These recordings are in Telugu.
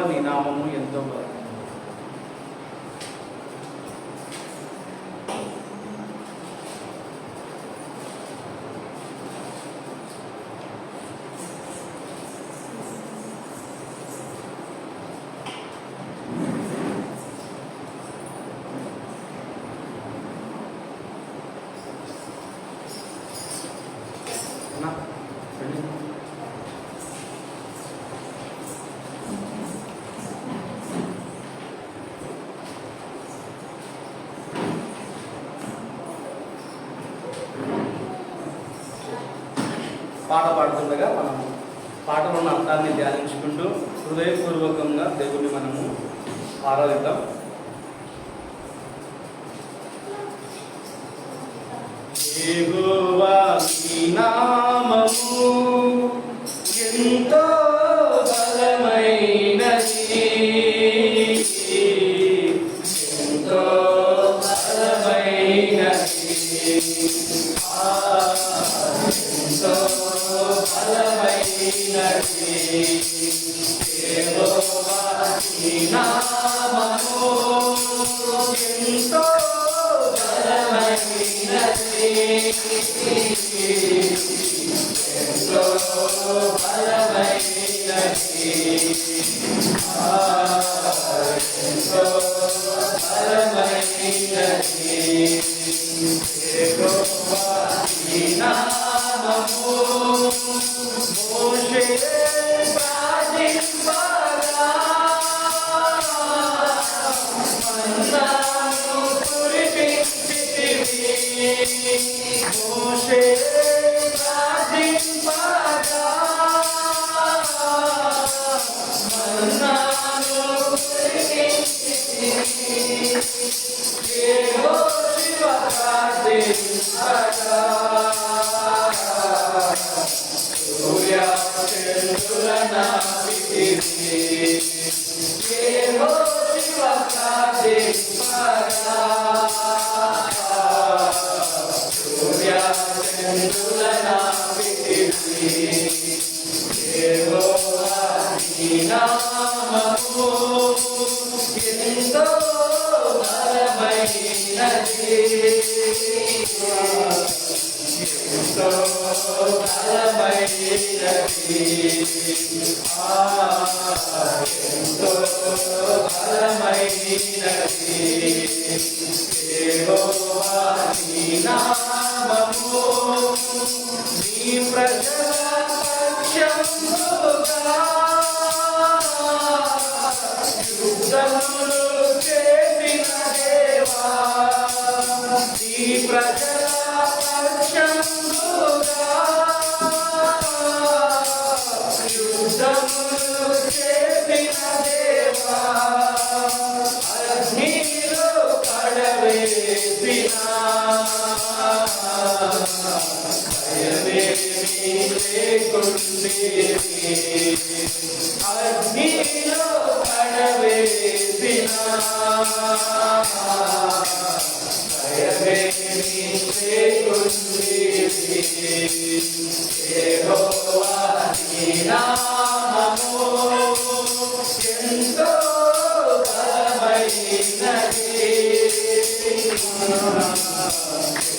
నీ నామము ఎంతో పాట పాడుతుండగా మనం పాటలోని అర్థాన్ని ధ్యానించుకుంటూ హృదయపూర్వకంగా దేవుణ్ణి మనము ఆరాధిద్దాం. యెహోవా నీ నామము ఎంతో బలమైనది, ఎంతో బలమైనది, ఎంతో బలమైనది. యెహోవా నీ నామము ఎంతో బలమైనది, ఎంతో బలమైనది, ఎంతో బలమైనది. యెహోవా నీ నామము మోషే ప్రార్థింపగా మన్నాను కురిపించితివి, మోషే ప్రార్థింపగా మన్నాను కురిపించితివి, యెహోవా ప్రార్థింపగా సూర్యచంద్రులనాపితివి, యెహోవా ప్రార్థింపగా సూర్యచంద్రులనాపితివి. యెహోవా నీ నామము ఎంతో బలమైనది, ఎంతో బలమైనది, ఎంతో బలమైనది. యెహోవా నీ నామము నీ ప్రజల పక్షముగా యుద్ధములు చేసిన దేవా, నీ ప్రజల పక్షముగా యుద్ధములు చేసిన దేవా, అగ్నిలో పడవేసిన భయమేమీ లేకుండేది, అగ్నిలో పడవేసిన భయమేమీ లేకుండేది. యెహోవా నీ నామము ఎంతో బలమైనది,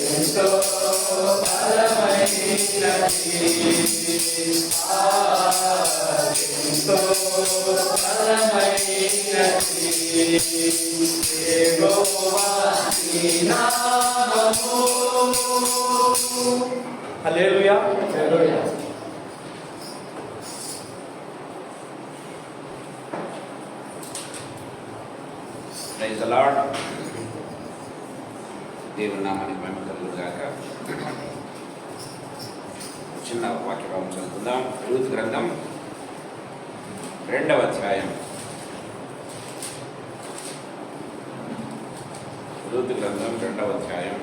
ఎంతో బలమైనది, ఎంతో బలమైనది. యెహోవా నీ నామము. హల్లెలూయా, హల్లెలూయా. Praise the lord. దేవుని నామానికి మహిమ కలుగును గాక. చిన్న వాక్యభావం చదువుకుందాం. రూతు గ్రంథం 2వ అధ్యాయం. రూతు గ్రంథం 2వ అధ్యాయం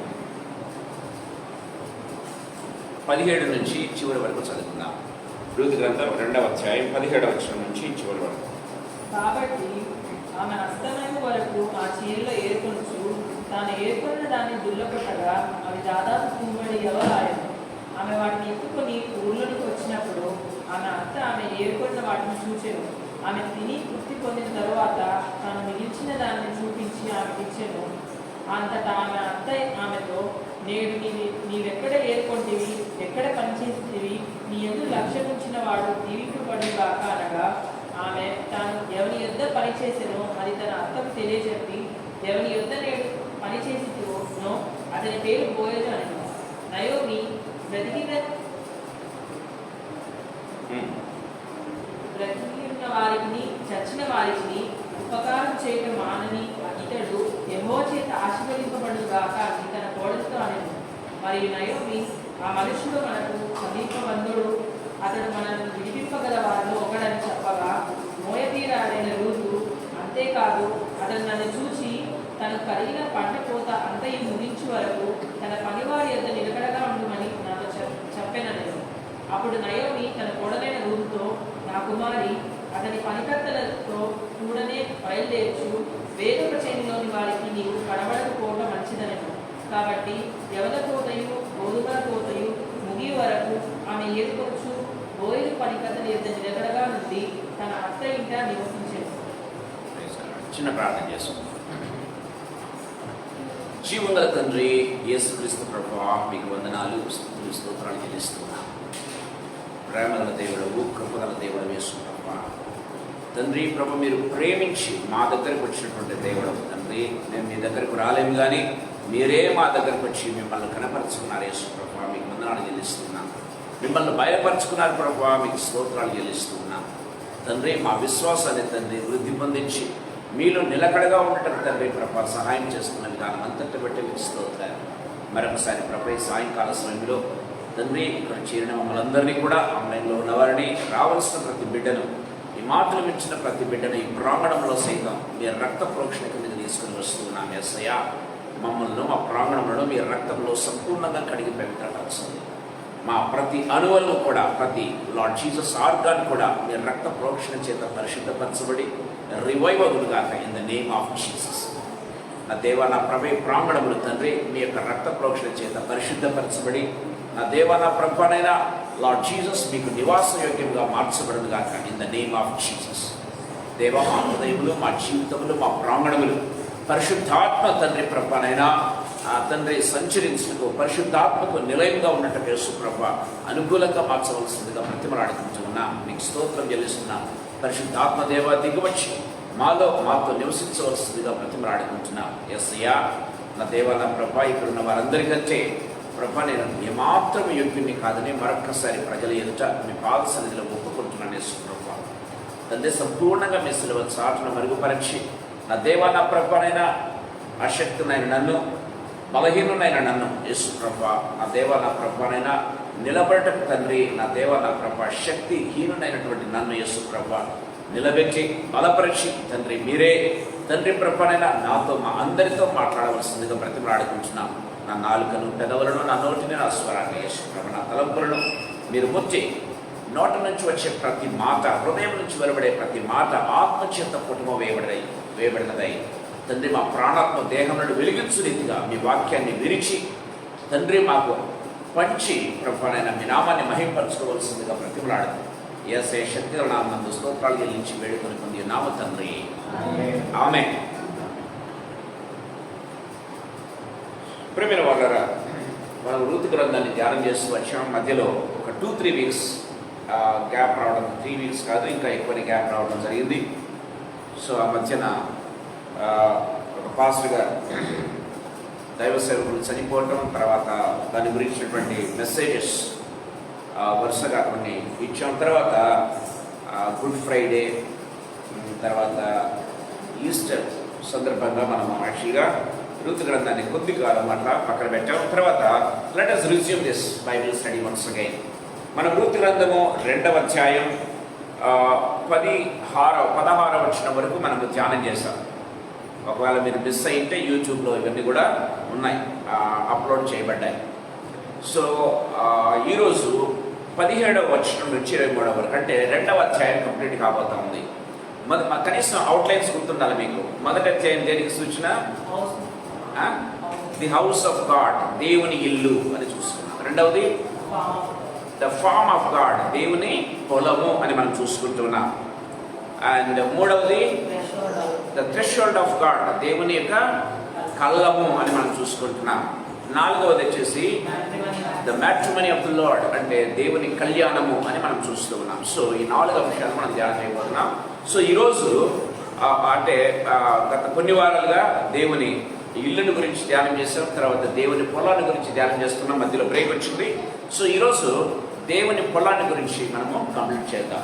17 నుంచి చివరి వరకు చదువుకుందాం. రూతు గ్రంథం 2వ అధ్యాయం 17వ వచనం నుంచి చివరి వరకు. కాబట్టి ఆమె హస్తమైన వరకు ఆ చీరలో ఏర్కొనుచు తాను ఏర్కొన్న దాన్ని దుల్లకొట్టగా అవి దాదాపు కుంబడి ఎవరాయను. ఆమె వాటిని ఎత్తుకొని ఊళ్ళోనికి వచ్చినప్పుడు ఆమె అత్త ఆమె ఏర్కొన్న వాటిని చూచెను. ఆమె తిని తృప్తి పొందిన తరువాత తాను మిగిల్చిన దాన్ని చూపించి ఆమెకు ఇచ్చెను. అంతటా ఆమె అత్త ఆమెతో, నేడు నీవెక్కడ ఏర్కొంటివి, ఎక్కడ పనిచేసితివి, నీ యందు లక్ష్యం ఉంచిన వాడు దీవింపబడుగాక అనగా, ఆమె తాను ఎవరి యొద్ద పనిచేసెనో అది తన అత్తకు తెలియజెప్పి, ఎవరి యొద్ద నేడు పనిచేసినో అతని పేరు బోయజు అనెను. నయోమి బ్రతికిన వారికి చచ్చిన వారికి ఉపకారం చేయడం మానని ఇతడు యెహోవా చేత ఆశీర్వదింపబడుగాక అని తన కోడలితో అనెను. మరియు నయోమి, ఆ మనుషుడు మనకు సమీప బంధువుడు, అతడు మనల్ని విడిపింపగల వారిలో ఒకడని చెప్పగా, మోయబీరాలైన రూతు, అంతేకాదు అతడు నన్ను చూచి తనకు కలిగిన పంట కోత అంతయు ముగించు వరకు తన పనివారి యొద్ద నిలకడగా ఉండుమని నాతో చెప్పెననెను. అప్పుడు నయోమి తన కోడలైన రూతుతో, నా కుమారి, అతని పనికర్తలతో కూడనే బయలుదేర్చు, వేరొక చేతిలోని వారికి నీవు కనబడకపోవడం మంచిదనెను. కాబట్టి యవల కోతయు గోధుమల కోతయు ముగి వరకు ఆమె ఏరుకొచ్చు బోయలు పనికర్తల యొద్ద నిలకడగా నుండి తన అత్త ఇంట నివసించెను. చిన్న ప్రార్థన చేసుకుందాం. జీవగల తండ్రి యేసుక్రీస్తు ప్రభువా, మీకు వందనాలు, స్తుతులు, స్తోత్రాలు చెల్లిస్తున్నాం. ప్రేమగల దేవుడవు, కృపగల దేవుడు యేసు ప్రభువా. తండ్రి ప్రభు, మీరు ప్రేమించి మా దగ్గరకు వచ్చినటువంటి దేవుడవు తండ్రి. మేము మీ దగ్గరకు రాలేము, కానీ మీరే మా దగ్గరకు వచ్చి మిమ్మల్ని కనపరుచుకున్నారు యేసు ప్రభువా. మీకు వందనాలు చెల్లిస్తున్నాం. మిమ్మల్ని బయలుపరుచుకున్నారు ప్రభువా, మీకు స్తోత్రాలు చెల్లిస్తున్నాం. తండ్రి, మా విశ్వాసాన్ని తండ్రి వృద్ధి పొందించి మీలో నిలకడగా ఉండటం తండ్రి ప్రభా సహాయం చేస్తున్న విధానం అంతటి బట్టి మీకు స్తోత్రాలు. మరొకసారి ప్రభు సాయంకాల సమయంలో తండ్రి ఇక్కడ చేరిన మమ్మల్ని అందరినీ కూడా, ఆన్లైన్లో ఉన్నవారిని, రావాల్సిన ప్రతి బిడ్డను, ఈ మాటలు మించిన ప్రతి బిడ్డను ఈ ప్రాంగణంలో సైతం మీ రక్త ప్రోక్షణ కింద తీసుకుని వస్తున్నాం. యేసయ్యా, మమ్మల్ని మా ప్రాంగణంలో మీ రక్తంలో సంపూర్ణంగా కడిగి పవిత్రపరచండి. మా ప్రతి అణువులను కూడా, ప్రతి లార్డ్ జీసస్ ఆర్గాన్ కూడా మీ రక్త ప్రోక్షణ చేత పరిశుద్ధపరచబడి రివైవ్ అవుగాక in the name of Jesus. నా దేవా, నా ప్రభు ప్రాంగణములు తండ్రి మీ యొక్క రక్త ప్రోక్షణ చేత పరిశుద్ధపరచబడి, నా దేవా, నా ప్రభునైనా లార్డ్ జీసస్ మీకు నివాస యోగ్యంగా మార్చబడను గాక in the name of Jesus. దేవా, మా హృదయములు, మా జీవితములు, మా ప్రాంగణములు పరిశుద్ధాత్మ తండ్రి ప్రభునైనా తండ్రి సంచరించుటకు, పరిశుద్ధాత్మకు నిలయంగా ఉన్నట్టు యేసు ప్రభు అనుకూలంగా మార్చవలసిందిగా ప్రతిమలాడుకుంటున్నా. మీకు స్తోత్రం చెల్లిస్తున్నా. పరిశుద్ధాత్మ దేవ దిగువచ్చి మాతో నివసించవలసిందిగా ప్రతిమలాడుకుంటున్నా. యేసయ్యా, నా దేవ, నా ప్రభా, ఇక్కడ ఉన్న వారందరికంటే ప్రభా నేను ఏమాత్రం యోగ్యుని కాదని మరొక్కసారి ప్రజల ఎదుట మీ పాద సన్నిధిలో ఒప్పుకుంటున్నాను. యేసు ప్రభా తండ్రి, సంపూర్ణంగా మీ సిలువ చాటును మరుగుపరిచి, నా దేవ, నా ప్రభానైనా అశక్తునైన నన్ను, బలహీనునైన నన్ను యేసు ప్రభా, నా దేవ, నా ప్రభానైనా నిలబడటం తండ్రి, నా దేవ, నా ప్రభా శక్తిహీనునైనటువంటి నన్ను యేసు ప్రభా నిలబెట్టి బలపరిచి తండ్రి మీరే తండ్రి ప్రభానైనా నాతో, మా అందరితో మాట్లాడవలసిందిగా బ్రతిమలాడుకుంటున్నాం. నా నాలుకను, పెదవులను, నా నోటిని, నా స్వరాన్ని యేసు ప్రభా, నా తలంపులను మీరు ముచ్చి నోటి నుంచి వచ్చే ప్రతి మాట, హృదయం నుంచి వెలువడే ప్రతి మాట ఆత్మచేత కుటుంబం వేయబడినదై తండ్రి మా ప్రాణాత్మ దేహములను వెలిగించు రీతిగా మీ వాక్యాన్ని విరిచి తండ్రి మాకు పంచి ప్రభువైన మీ నామాన్ని మహింపరచుకోవలసిందిగా ప్రతిమలాడుతుంది. యేసయ్య శక్తిగల నామమునందు స్తోత్రాలు చెల్లించి వేడుకొని పొంది నామ తండ్రి, ఆమేన్. ప్రియమైన వాళ్ళారా, మనం రూతు గ్రంథాన్ని ధ్యానం చేస్తూ వచ్చాం. మధ్యలో ఒక 2-3 వీక్స్ గ్యాప్ రావడం, 3 వీక్స్ కాదు ఇంకా ఎక్కువనే గ్యాప్ రావడం జరిగింది. సో ఆ మధ్యన ఒక పాస్టర్ గారు దైవ సేవకులు చనిపోవటం, తర్వాత దాని గురించినటువంటి మెసేజెస్ వరుసగా కొన్ని ఇచ్చాం. తర్వాత గుడ్ ఫ్రైడే, తర్వాత ఈస్టర్ సందర్భంగా మనం యాక్చువల్గా రూతు గ్రంథాన్ని కొద్ది కాలం అట్లా పక్కన పెట్టాం. తర్వాత let us resume this Bible study once again. మనం రూతు గ్రంథము 2వ అధ్యాయం 16వ వచనం వరకు మనం ధ్యానం చేశాం. ఒకవేళ మీరు మిస్ అయింటే యూట్యూబ్లో ఇవన్నీ కూడా ఉన్నాయి, అప్లోడ్ చేయబడ్డాయి. సో ఈరోజు 17వ వచనం నుంచి 23వ వరకు, అంటే 2వ అధ్యాయం కంప్లీట్ కాబోతా ఉంది. కనీసం అవుట్లైన్స్ గుర్తుండాలి మీకు. మొదటి అధ్యాయం దేనికి సూచన? ది హౌస్ ఆఫ్ గాడ్, దేవుని ఇల్లు అని చూసుకున్నాం. రెండవది ద ఫార్మ్ ఆఫ్ గాడ్, దేవుని పొలము అని మనం చూసుకుంటున్నాం. అండ్ మూడవది ద థ్రెషోల్డ్ ఆఫ్ గాడ్, దేవుని యొక్క కళ్ళము అని మనం చూసుకుంటున్నాం. నాలుగవది వచ్చేసి the matrimony of the lord, అంటే దేవుని కళ్యాణము అని మనం చూస్తూ ఉన్నాం. సో ఈ 4 అంశాలు మనం ధ్యానం చేయబోతున్నాం. సో ఈరోజు అంటే గత కొన్ని వారాలుగా దేవుని ఇల్లుని గురించి ధ్యానం చేస్తాం, తర్వాత దేవుని పొలాన్ని గురించి ధ్యానం చేస్తున్నాం, మధ్యలో బ్రేక్ వచ్చింది. సో ఈరోజు దేవుని పొలాన్ని గురించి మనము కంప్లీట్ చేద్దాం.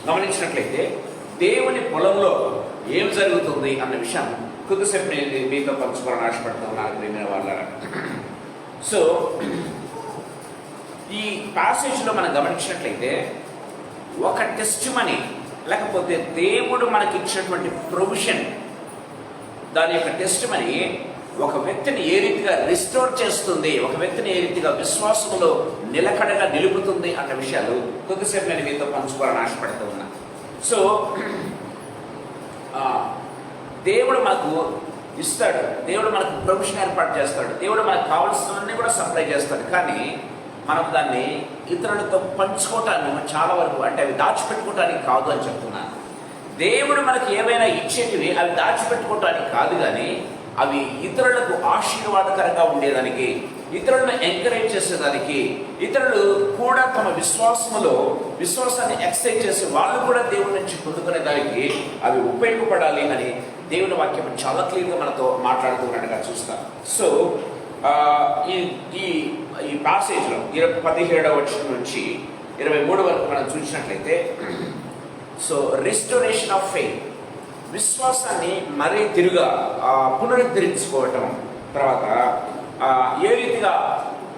గమనించినట్లయితే దేవుని పొలంలో ఏం జరుగుతుంది అన్న విషయం కొద్దిసేపు నేను మీతో పంచుకోవాలని ఆశపడుతున్నాను ప్రియమైన వాళ్ళారా. సో ఈ ప్యాసేజ్లో మనం గమనించినట్లయితే ఒక టెస్ట్ మనీ, లేకపోతే దేవుడు మనకి ఇచ్చినటువంటి ప్రొవిజన్, దాని యొక్క టెస్ట్ మనీ ఒక వ్యక్తిని ఏ రీతిగా రిస్టోర్ చేస్తుంది, ఒక వ్యక్తిని ఏ రీతిగా విశ్వాసంలో నిలకడగా నిలుపుతుంది అన్న విషయాలు కొద్దిసేపు నేను మీతో పంచుకోవాలని ఆశపడుతూ ఉన్నా. సో దేవుడు మనకు ఇస్తాడు, దేవుడు మనకు ప్రొవిజన్ ఏర్పాటు చేస్తాడు, దేవుడు మనకు కావాల్సినవన్నీ కూడా సప్లై చేస్తాడు. కానీ మనం దాన్ని ఇతరులతో పంచుకోవటానికి చాలా వరకు, అంటే అవి దాచిపెట్టుకోవటానికి కాదు అని చెప్తున్నాను. దేవుడు మనకి ఏమైనా ఇచ్చేటివి అవి దాచిపెట్టుకోవటానికి కాదు, కానీ అవి ఇతరులకు ఆశీర్వాదకరంగా ఉండేదానికి, ఇతరులను ఎంకరేజ్ చేసేదానికి, ఇతరులు కూడా తమ విశ్వాసాన్ని ఎక్సర్సైజ్ చేసి వాళ్ళు కూడా దేవుడి నుంచి పొందుకునే దానికి అవి ఉపయోగపడాలి అని దేవుని వాక్యం చాలా క్లియర్గా మనతో మాట్లాడుతున్నట్టుగా చూస్తాం. సో ఈ పాసేజ్లో 17వ వచనం నుంచి 23 వరకు మనం చూసినట్లయితే, సో రిస్టోరేషన్ ఆఫ్ ఫెయిత్, విశ్వాసాన్ని మరీ తిరుగా పునరుద్ధరించుకోవటం, తర్వాత ఏ రీతిగా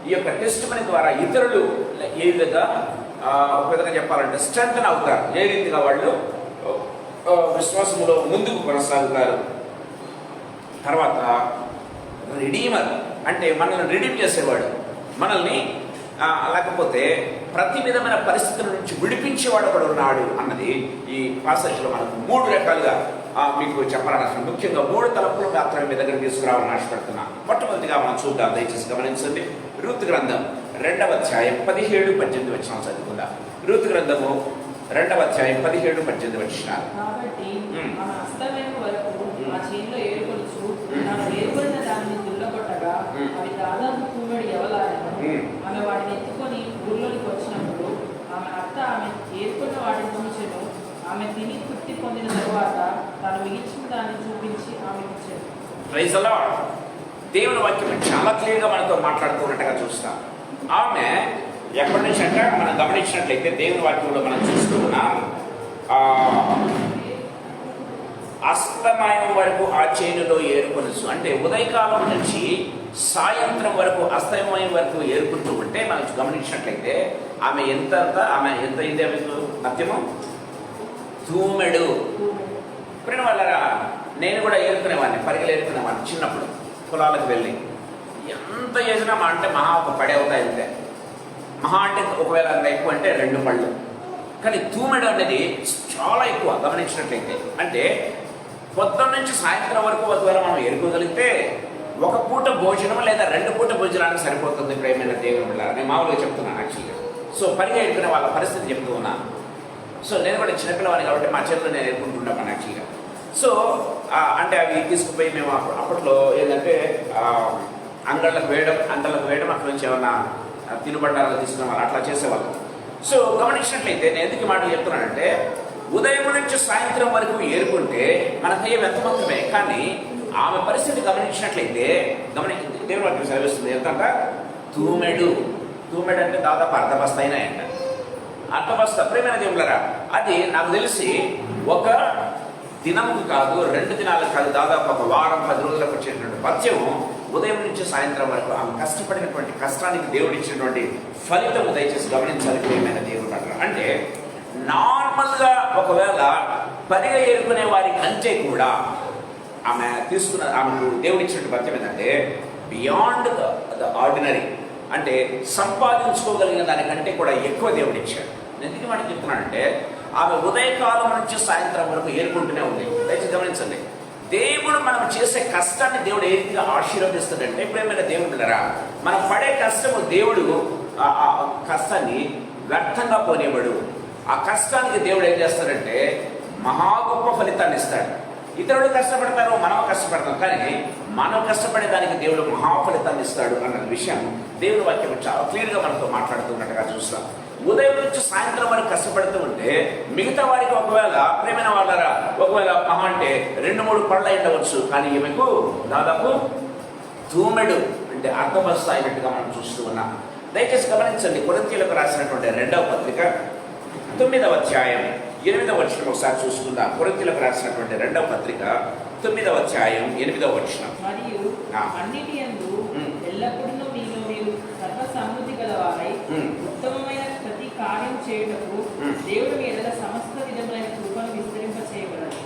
ఈ యొక్క టెస్ట్ మనీ ద్వారా ఇతరులు ఏ విధంగా ఒక విధంగా చెప్పాలంటే స్ట్రెంగ్తన్ అవుతారు, ఏ రీతిగా వాళ్ళు విశ్వాసంలో ముందుకు కొనసాగుతారు. తర్వాత రిడీమర్, అంటే మనల్ని రిడీమ్ చేసేవాడు, మనల్ని లేకపోతే ప్రతి విధమైన పరిస్థితుల నుంచి విడిపించేవాడు ఒకడు ఉన్నాడు అన్నది ఈ పాసేజ్లో మనకు 3 రకాలుగా మీకు చెప్పాలని, ముఖ్యంగా 3 తలపులు మాత్రమే మీ దగ్గర తీసుకురావాలని ఆశపడుతున్నాను. మొట్టమొదటిగా మనం చూద్దాం, దయచేసి గమనించండి. రూతు గ్రంథం 2వ అధ్యాయం 17-18 వచనాలు చదువుకుందాం. రూతు గ్రంథము 2వ అధ్యాయం 17-18 వచనాలు. కాబట్టి మన అస్తమయం వరకు ఆ చేనులో ఏరుకొలుచు తాను ఏరుకొలిన దానిని దుల్లగొట్టగా అవి దాదాపు కూమెడి ఎవలాయను. ఆమె వాటిని ఎత్తుకొని ఊళ్ళోనికి వచ్చినప్పుడు ఆమె అత్త ఆమె ఏరుకున్న వాటిని చూచెను. ఆమె తిని తృప్తి పొందిన తరువాత తాను మిగిల్చిన దాన్ని చూపించి ఆమె ఇచ్చాడు. Praise the lord. దేవుని వాక్యం చాలా క్లియర్గా మనతో మాట్లాడుతున్నట్టుగా చూస్తాం. ఆమె ఎప్పటి నుంచి అంటే మనం గమనించినట్లయితే దేవుని వాక్యంలో మనం చూస్తూ ఉన్నాం, అస్తమయం వరకు ఆ చేనులో ఏరుకొనొచ్చు, అంటే ఉదయకాలం నుంచి సాయంత్రం వరకు అస్తమయం వరకు ఏరుకుంటూ ఉంటే మనం గమనించినట్లయితే ఆమె ఎంత అయింది మధ్యము తూమెడు. ఇప్పుడు వాళ్ళరా నేను కూడా ఏరుకునేవాడిని, పరిగెలు ఏరుకునేవాడిని చిన్నప్పుడు పొలాలకు వెళ్ళి. ఎంత చేసినా మా అంటే మహా ఒక పడే అవుతాయి అంతే, మహా అంటే ఒకవేళ అంత ఎక్కువ అంటే 2 పళ్ళు. కానీ తూమెడు అనేది చాలా ఎక్కువ గమనించినట్లయితే, అంటే పొద్దున్న నుంచి సాయంత్రం వరకు ఒకవేళ మనం ఎరుకోగలిగితే 1 పూట భోజనం లేదా 2 పూట భోజనానికి సరిపోతుంది ప్రేమైన దేవుని బిడ్డలారా. నేను మామూలుగా చెప్తున్నాను యాక్చువల్గా. సో పరిగా ఎరుకునే వాళ్ళ పరిస్థితి చెప్తూ ఉన్నాను. సో నేను కూడా చిన్నపిల్లవాడిని కాబట్టి మా చేతిలో నేను ఎరుకుంటుంటాను యాక్చువల్గా. సో అంటే అవి తీసుకుపోయి మేము అప్పట్లో ఏంటంటే అంగళ్ళకు వేయడం అక్కడ నుంచి ఏమన్నా తినుబండారాలు తీసుకునే వాళ్ళు అట్లా చేసేవాళ్ళు. సో గమనించినట్లయితే నేను ఎందుకు మాటలు చెప్తున్నానంటే, ఉదయం నుంచి సాయంత్రం వరకు ఏరుకుంటే మనకయ్యే వ్యర్థమవుతున్నాయి. కానీ ఆమె పరిస్థితి గమనించినట్లయితే దేవుని వాక్యం చదివిస్తుంది ఎంతంట తూమెడు అంటే దాదాపు అర్ధబస్త అయినాయంట. అర్ధబస్త ప్రేమైన దేవుళ్ళరా, అది నాకు తెలిసి ఒక దినముకు కాదు 2 దినాలకు కాదు, దాదాపు ఒక వారం 10 రోజులకు వచ్చేటువంటి పద్యం ఉదయం నుంచి సాయంత్రం వరకు ఆమె కష్టపడినటువంటి కష్టానికి దేవుడు ఇచ్చినటువంటి ఫలితము దయచేసి గమనించాలి ప్రియమైన దేవుడు అంటారు. అంటే నార్మల్గా ఒకవేళ పరిగ ఏరుకునే వారి కంటే కూడా ఆమెకు దేవుడు ఇచ్చినటువంటి పద్యం ఏంటంటే బియాండ్ ద ఆర్డినరీ, అంటే సంపాదించుకోగలిగిన దానికంటే కూడా ఎక్కువ దేవుడు ఇచ్చాడు. ఎందుకు మాట చెప్తున్నానంటే ఆమె ఉదయకాలం నుంచి సాయంత్రం వరకు ఏరుకుంటూనే ఉంది. దయచేసి గమనించండి, దేవుడు మనం చేసే కష్టాన్ని దేవుడు ఏ రీతిగా ఆశీర్వదిస్తాడంటే ప్రేమైన దేవుడు బిడ్డలారా, మనం పడే కష్టము దేవుడు ఆ కష్టాన్ని వ్యర్థంగా పోనివ్వడు. ఆ కష్టానికి దేవుడు ఏం చేస్తాడంటే మహా గొప్ప ఫలితాన్ని ఇస్తాడు. ఇతరులు కష్టపడతారు, మనం కష్టపడతాం, కానీ మనం కష్టపడే దానికి దేవుడు మహా ఫలితాన్ని ఇస్తాడు అన్న విషయం దేవుని వాక్యం చాలా క్లియర్గా మనతో మాట్లాడుతున్నట్టుగా చూస్తాం. ఉదయం నుంచి సాయంత్రం వరకు కష్టపడుతూ ఉంటే మిగతా వారికి ఒకవేళ ప్రేమైన వాళ్ళరా ఒకవేళ మహా అంటే 2-3 పళ్ళు ఉండవచ్చు, కానీ ఈమెకు దాదాపు తూమెడు అంటే అర్ధబస్తా అయినట్టుగా మనం చూస్తూ ఉన్నాం. దయచేసి గమనించండి, కొరింథీయులకు రాసినటువంటి 2వ పత్రిక 9వ అధ్యాయం 8వ వచనం ఒకసారి చూసుకుందాం. కొరింథీయులకు రాసినటువంటి 2వ పత్రిక 9వ అధ్యాయం 8వ వచనం. మరియు అన్నిటి యందు ఎల్లప్పుడూ మీలో మీరు సర్వ సమృద్ధి గలవారై ఉత్తమమైన ప్రతి కార్యం చేయుటకు దేవుడు మీ ఎడల సమస్త విధములైన కృపను విస్తరింప చేయగలడు.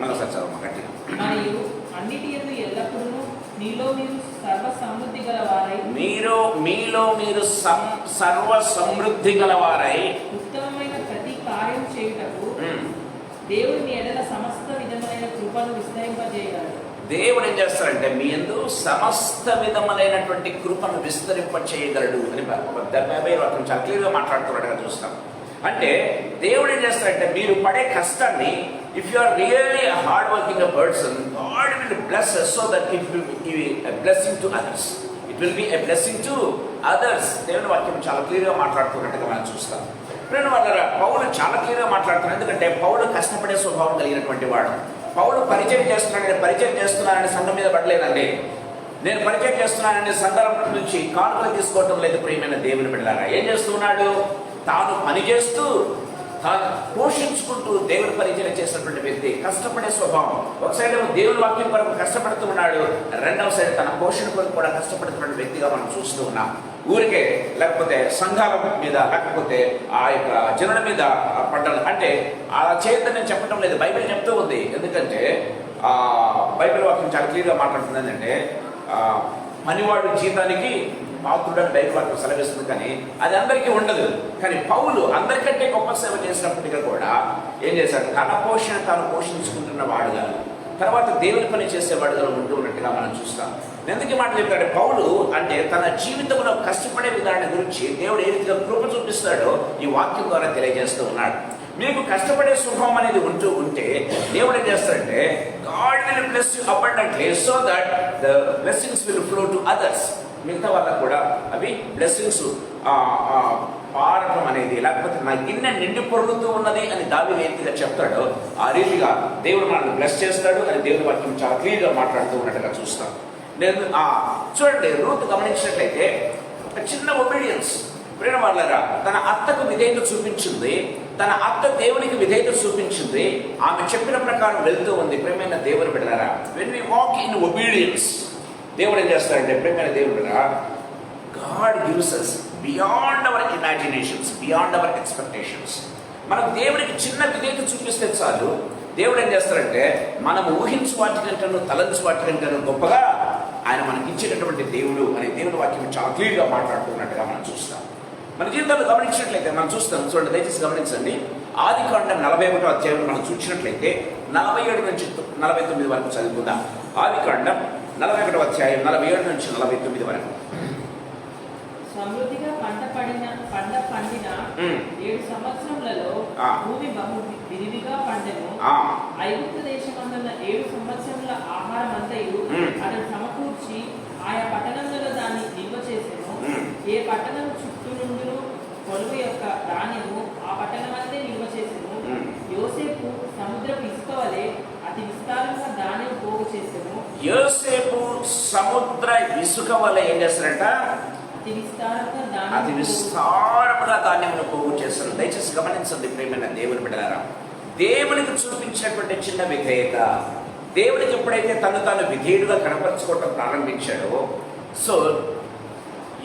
మరోసారి చదవమ్మా గట్టిగా. మరియు అన్నిటి యందు ఎల్లప్పుడూ మీలో మీరు సర్వ సమృద్ధి గలవారై మీలో మీరు సర్వ సమృద్ధి గలవారై ఉత్తమమైన ప్రతి కార్యం చేయుటకు దేవుడు మీ ఎడల సమస్త విధములైన కృపను విస్తరింపజేయగలడు. దేవుడు ఏం చేస్తారంటే మీ యందు సమస్త విధములైనటువంటి కృపను విస్తరింప చేయగలడు అని 50 వాక్యం చాలా క్లియర్గా మాట్లాడుతున్నట్టుగా చూస్తాం. అంటే దేవుడు ఏం చేస్తారంటే మీరు పడే కష్టాన్ని, if you are really a hard working person, God will bless us so that it will be a blessing to others. It will be a blessing to others. దేవుని వాక్యం చాలా క్లియర్గా మాట్లాడుతున్నట్టుగా మనం చూస్తాం. ఇప్పుడు వాళ్ళ పౌలు చాలా క్లియర్గా మాట్లాడుతున్నారు. ఎందుకంటే పౌలు కష్టపడే స్వభావం కలిగినటువంటి వాడు. పౌలు పరిచయం చేస్తున్నానని సంఘం మీద పడలేదండి. నేను పరిచయం చేస్తున్నానని సంఘం నుంచి కానుకలు తీసుకోవటం లేదు. ప్రియమైన దేవుని బిడ్డలారా, ఏం చేస్తున్నాడు? తాను పనిచేస్తూ తాను పోషించుకుంటూ దేవుని పరిచయం చేసినటువంటి వ్యక్తి. కష్టపడే స్వభావం. ఒక సైడ్ ఏమో దేవుని వాక్యం కొరకు కష్టపడుతూ ఉన్నాడు, రెండవ సైడ్ తన పోషణ కొరకు కూడా కష్టపడుతున్న వ్యక్తిగా మనం చూస్తూ ఉన్నాం. ఊరికే లేకపోతే సంఘాల మీద లేకపోతే ఆ యొక్క జనుల మీద పడ్డాను అంటే అలా చేయొద్దని నేను చెప్పడం లేదు, బైబిల్ చెప్తూ ఉంది. ఎందుకంటే బైబిల్ వాక్యం చాలా క్లియర్గా మాట్లాడుతుంది. ఏంటంటే పనివాడు జీతానికి పాత్రుడని బైబిల్ వాక్యం సెలవిస్తుంది, కానీ అది అందరికీ ఉండదు. కానీ పౌలు అందరికంటే గొప్ప సేవ చేసినప్పటికీ కూడా ఏం చేశాడు? తన పోషణ తాను పోషించుకుంటున్న వాడుగా, తర్వాత దేవుని పని చేసేవాడుగా ఉంటూ ఉన్నట్టుగా మనం చూస్తాం. ఎందుకు మాట చెప్పాడు? పౌలు అంటే తన జీవితంలో కష్టపడే విధానం గురించి దేవుడు ఏ రీతిగా కృప చూపిస్తాడో ఈ వాక్యం ద్వారా తెలియజేస్తూ ఉన్నాడు. మీకు కష్టపడే స్వభావం అనేది ఉంటే దేవుడు ఏం చేస్తాడంటే God will bless you abundantly so that the blessings will flow to others. మిగతా వాళ్ళకు కూడా అవి బ్లెస్సింగ్స్ పారటం అనేది, లేకపోతే నా గిన్నె నిండి పొరుగుతూ ఉన్నది అని దావీదు ఏ రీతిగా చెప్తాడో ఆ రీతిగా దేవుడు మనల్ని బ్లెస్ చేస్తాడు అని దేవుని వాక్యం చాలా క్లియర్గా మాట్లాడుతూ ఉన్నట్టుగా చూస్తాం. నేను చూడండి, రూత్ గమనించినట్లయితే ఒక చిన్న ఒబీడియన్స్. ప్రేమ వాళ్ళరా, తన అత్తకు విధేయత చూపించింది, తన అత్త దేవునికి విధేయత చూపించింది, ఆమె చెప్పిన ప్రకారం వెళ్తూ ఉంది. ప్రేమైన దేవుని బిడ్డలారా, when we walk in obedience, దేవుడు ఏం చేస్తాడంటే ప్రేమైన దేవుడు బిడ్డలారా, God gives us beyond our imaginations, beyond our expectations. మనం దేవునికి చిన్న విధేయత చూపిస్తే చాలు, దేవుడు ఏం చేస్తాడంటే మనం ఊహించు వాటి కంటేనూ తలంచు వాటి కంటేనూ గొప్పగా ఆయన మనకి ఇచ్చేటటువంటి దేవుడు అనే దేవుని వాక్యం చాలా క్లియర్గా మాట్లాడుతున్నట్టుగా మనం చూస్తాం. మన జీవితంలో గమనించినట్లయితే మనం చూస్తాం. చూడండి, దయచేసి గమనించండి. ఆదికాండం 41వ అధ్యాయం మనం చూసినట్లయితే 47 నుంచి 49 వరకు చదువుకుందాం. ఆదికాండం 41వ అధ్యాయం 47 నుంచి 49 వరకు. సమృద్ధిగా పంట పండిన 7 సంవత్సరములలో భూమి బహు విరివిగా పండెను. ఐగుప్తు దేశమందున్న 7 సంవత్సరముల ఆహారమంతయు అతడు సమకూర్చి ఆయా పట్టణములలో దాన్ని నిల్వ చేసెను. ఏ పట్టణం చుట్టూ నుండును పొలుగు యొక్క ధాన్యము ఆ పట్టణమంతే నిల్వ చేసెను. యోసేపు సముద్రపు ఇసుక వలె అతి విస్తారంగా ధాన్యం పోగు చేసెను. యోసేపు సముద్ర ఇసుక వలె ఏం చేస్తారంట? అతి విస్తారముగా ధాన్యమును పోగు చేస్తారు. దయచేసి గమనించండి ప్రియమైన దేవుని బిడ్డలారా, దేవునికి చూపించినటువంటి చిన్న విధేయత, దేవునికి ఎప్పుడైతే తాను విధేయుడుగా కనపరచుకోవటం ప్రారంభించాడో, సో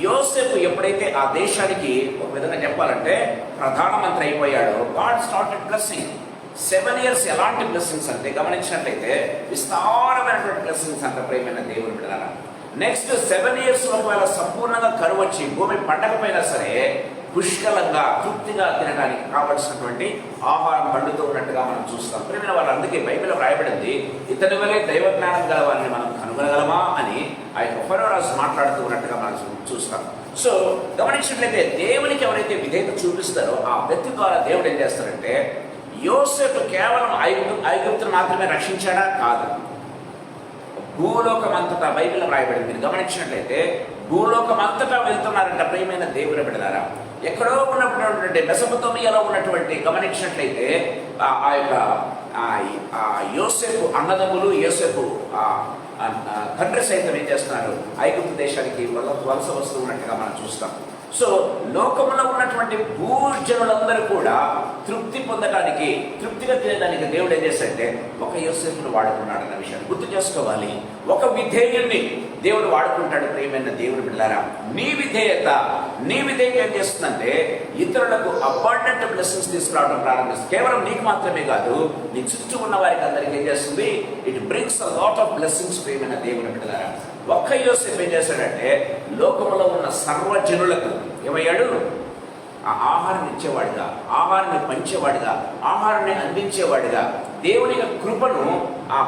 యోసేపు ఎప్పుడైతే ఆ దేశానికి ఒక విధంగా చెప్పాలంటే ప్రధానమంత్రి అయిపోయాడో, గాడ్ స్టార్టెడ్ బ్లెస్సింగ్. 7 years ఎలాంటి బ్లెస్సింగ్స్ అంటే గమనించినట్లయితే విస్తారమైనటువంటి బ్లెస్సింగ్స్ అంత ప్రియమైన దేవుని బిడ్డలారా. నెక్స్ట్ 7 years ఒకవేళ సంపూర్ణంగా కరువు వచ్చి భూమి పండకపోయినా సరే పుష్కలంగా తృప్తిగా తినడానికి కావలసినటువంటి ఆహారం పండుతూ ఉన్నట్టుగా మనం చూస్తాం. ప్రియమైన వాళ్ళు, అందుకే బైబిల్లో రాయబడింది, ఇతని వలె దైవ జ్ఞానం గల వారిని మనం కనుగొనగలమా అని ఆ యొక్క ఫరో రాజు మాట్లాడుతూ ఉన్నట్టుగా మనం చూస్తాం. సో గమనించినట్లయితే దేవునికి ఎవరైతే విధేయత చూపిస్తారో ఆ వ్యక్తి ద్వారా దేవుడు ఏం చేస్తారంటే యోసేపు కేవలం ఐగుప్తును మాత్రమే రక్షించాడా? కాదు. భూలోకం అంతటా బైబిల్ రాయబడింది. మీరు గమనించినట్లయితే భూలోకం అంతటా వెళ్తున్నారంట ప్రియమైన దేవుని బిడ్డలారా. ఎక్కడో ఉన్నటువంటి మెసొపొతేమియాలో ఉన్నటువంటి గమనించినట్లయితే ఆ యొక్క యోసేపు అన్నదమ్ములు, యోసేపు తండ్రి సైతం ఏం చేస్తున్నారు? ఐగుప్తు దేశానికి వలస వస్తూ ఉన్నట్టుగా మనం చూస్తాం. సో లోకంలో ఉన్నటువంటి భూజనులందరూ కూడా తృప్తిగా తినడానికి దేవుడు ఏం చేశాడంటే ఒక యోసేపును వాడుకున్నాడు అన్న విషయాన్ని గుర్తు చేసుకోవాలి. ఒక విధేయుణ్ణి దేవుడు వాడుకుంటాడు. ప్రియమైన దేవుని బిడ్డలారా, నీ విధేయత ఏం చేస్తుందంటే ఇతరులకు అబాండెంట్ బ్లెస్సింగ్స్ తీసుకురావడం ప్రారంభిస్తుంది. కేవలం నీకు మాత్రమే కాదు, నీ చుట్టూ ఉన్న వారికి అందరికీ ఏం చేస్తుంది? It brings a lot of blessings. ప్రియమైన దేవుని బిడ్డలారా, ఒక్క యోసేపు ఏం చేశాడంటే లోకంలో ఉన్న సర్వజనులకు ఏమయ్యాడు? ఆ ఆహారం ఇచ్చేవాడిగా, ఆహారాన్ని పంచేవాడిగా, ఆహారాన్ని అందించేవాడిగా, దేవుని కృపను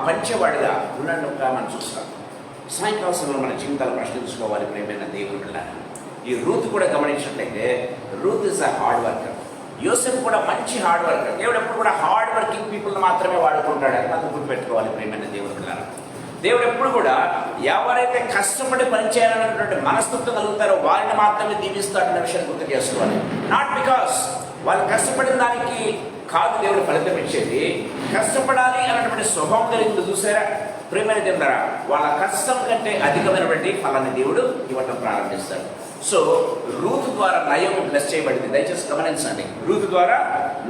పంచేవాడిగా ఉన్నట్టుగా మనం చూస్తాం. సాయంకాల సమయంలో మన జీవితాలు ప్రశ్నించుకోవాలి. ప్రియమైన దేవుని బిడ్డలారా, ఈ రూత్ కూడా గమనించినట్లయితే Ruth is a hard worker. యోసేపు కూడా మంచి హార్డ్ వర్కర్. దేవుడు ఎప్పుడు కూడా హార్డ్ వర్కింగ్ పీపుల్ మాత్రమే వాడుకుంటాడు అని మనం గుర్తుపెట్టుకోవాలి. ప్రియమైన దేవుని బిడ్డలారా, దేవుడు ఎప్పుడు కూడా ఎవరైతే కష్టపడి పనిచేయాలన్నటువంటి మనస్తత్వం కలుగుతారో వారిని మాత్రమే దీవిస్తాడన్న విషయాన్ని గుర్తు చేసుకోవాలి. నాట్ బికాస్ వాళ్ళు కష్టపడిన దానికి కాదు దేవుడు ఫలితం ఇచ్చేది. కష్టపడాలి అన్నటువంటి స్వభావం కలిగింది చూసారా ప్రియమైన దేవుడారా, వాళ్ళ కష్టం కంటే అధికమైనటువంటి ఫలాన్ని దేవుడు ఇవ్వటం ప్రారంభిస్తాడు. సో రూతు ద్వారా నయోమి బ్లెస్ చేయబడింది. దయచేసి గమనించండి, రూతు ద్వారా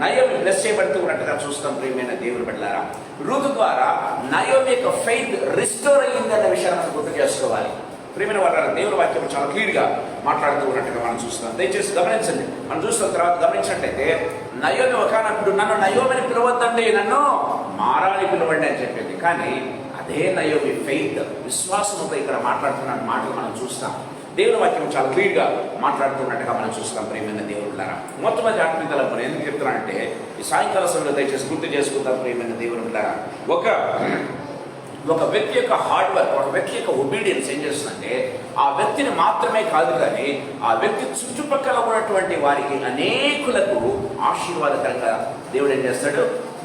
నయోమి బ్లెస్ చేయబడుతూ ఉన్నట్టుగా చూస్తాం. ప్రియమైన దేవుని బిడ్డలారా, రూతు ద్వారా నయోమి యొక్క ఫెయిత్ రిస్టోర్ అయ్యింది అన్న విషయాన్ని మనం గుర్తు చేసుకోవాలి. ప్రియమైన వాళ్ళ దేవుని వాక్యం చాలా క్లియర్గా మాట్లాడుతూ ఉన్నట్టుగా మనం చూస్తున్నాం. దయచేసి గమనించండి. మనం చూస్తున్న తర్వాత గమనించినట్లయితే నయోమి ఒకనప్పుడు నన్ను నయోమిని పిలవద్దండి, నన్ను మారాని పిలవండి అని చెప్పింది. కానీ అదే నయోమి ఫెయిత్, విశ్వాసంతో ఇక్కడ మాట్లాడుతున్న మాటలు మనం చూస్తాం. దేవుని వాక్యం చాలా క్లియర్గా మాట్లాడుతున్నట్టుగా మనం చూస్తాం. ప్రియమైన దేవుడులారా, మొట్టమొదటి ఆత్మీయతలో మనం ఎందుకు చెప్తున్నానంటే ఈ సాయంకాల సమయంలో దయచేసి గుర్తు చేసుకుంటాం. ప్రియమైన దేవుడులారా, ఒక వ్యక్తి యొక్క హార్డ్ వర్క్, ఒక వ్యక్తి యొక్క ఒబీడియన్స్ ఏం చేస్తుందంటే ఆ వ్యక్తిని మాత్రమే కాదు కానీ ఆ వ్యక్తి చుట్టుపక్కల ఉన్నటువంటి వారికి అనేకులకు ఆశీర్వాదకరంగా దేవుడు ఏం చేస్తాడు?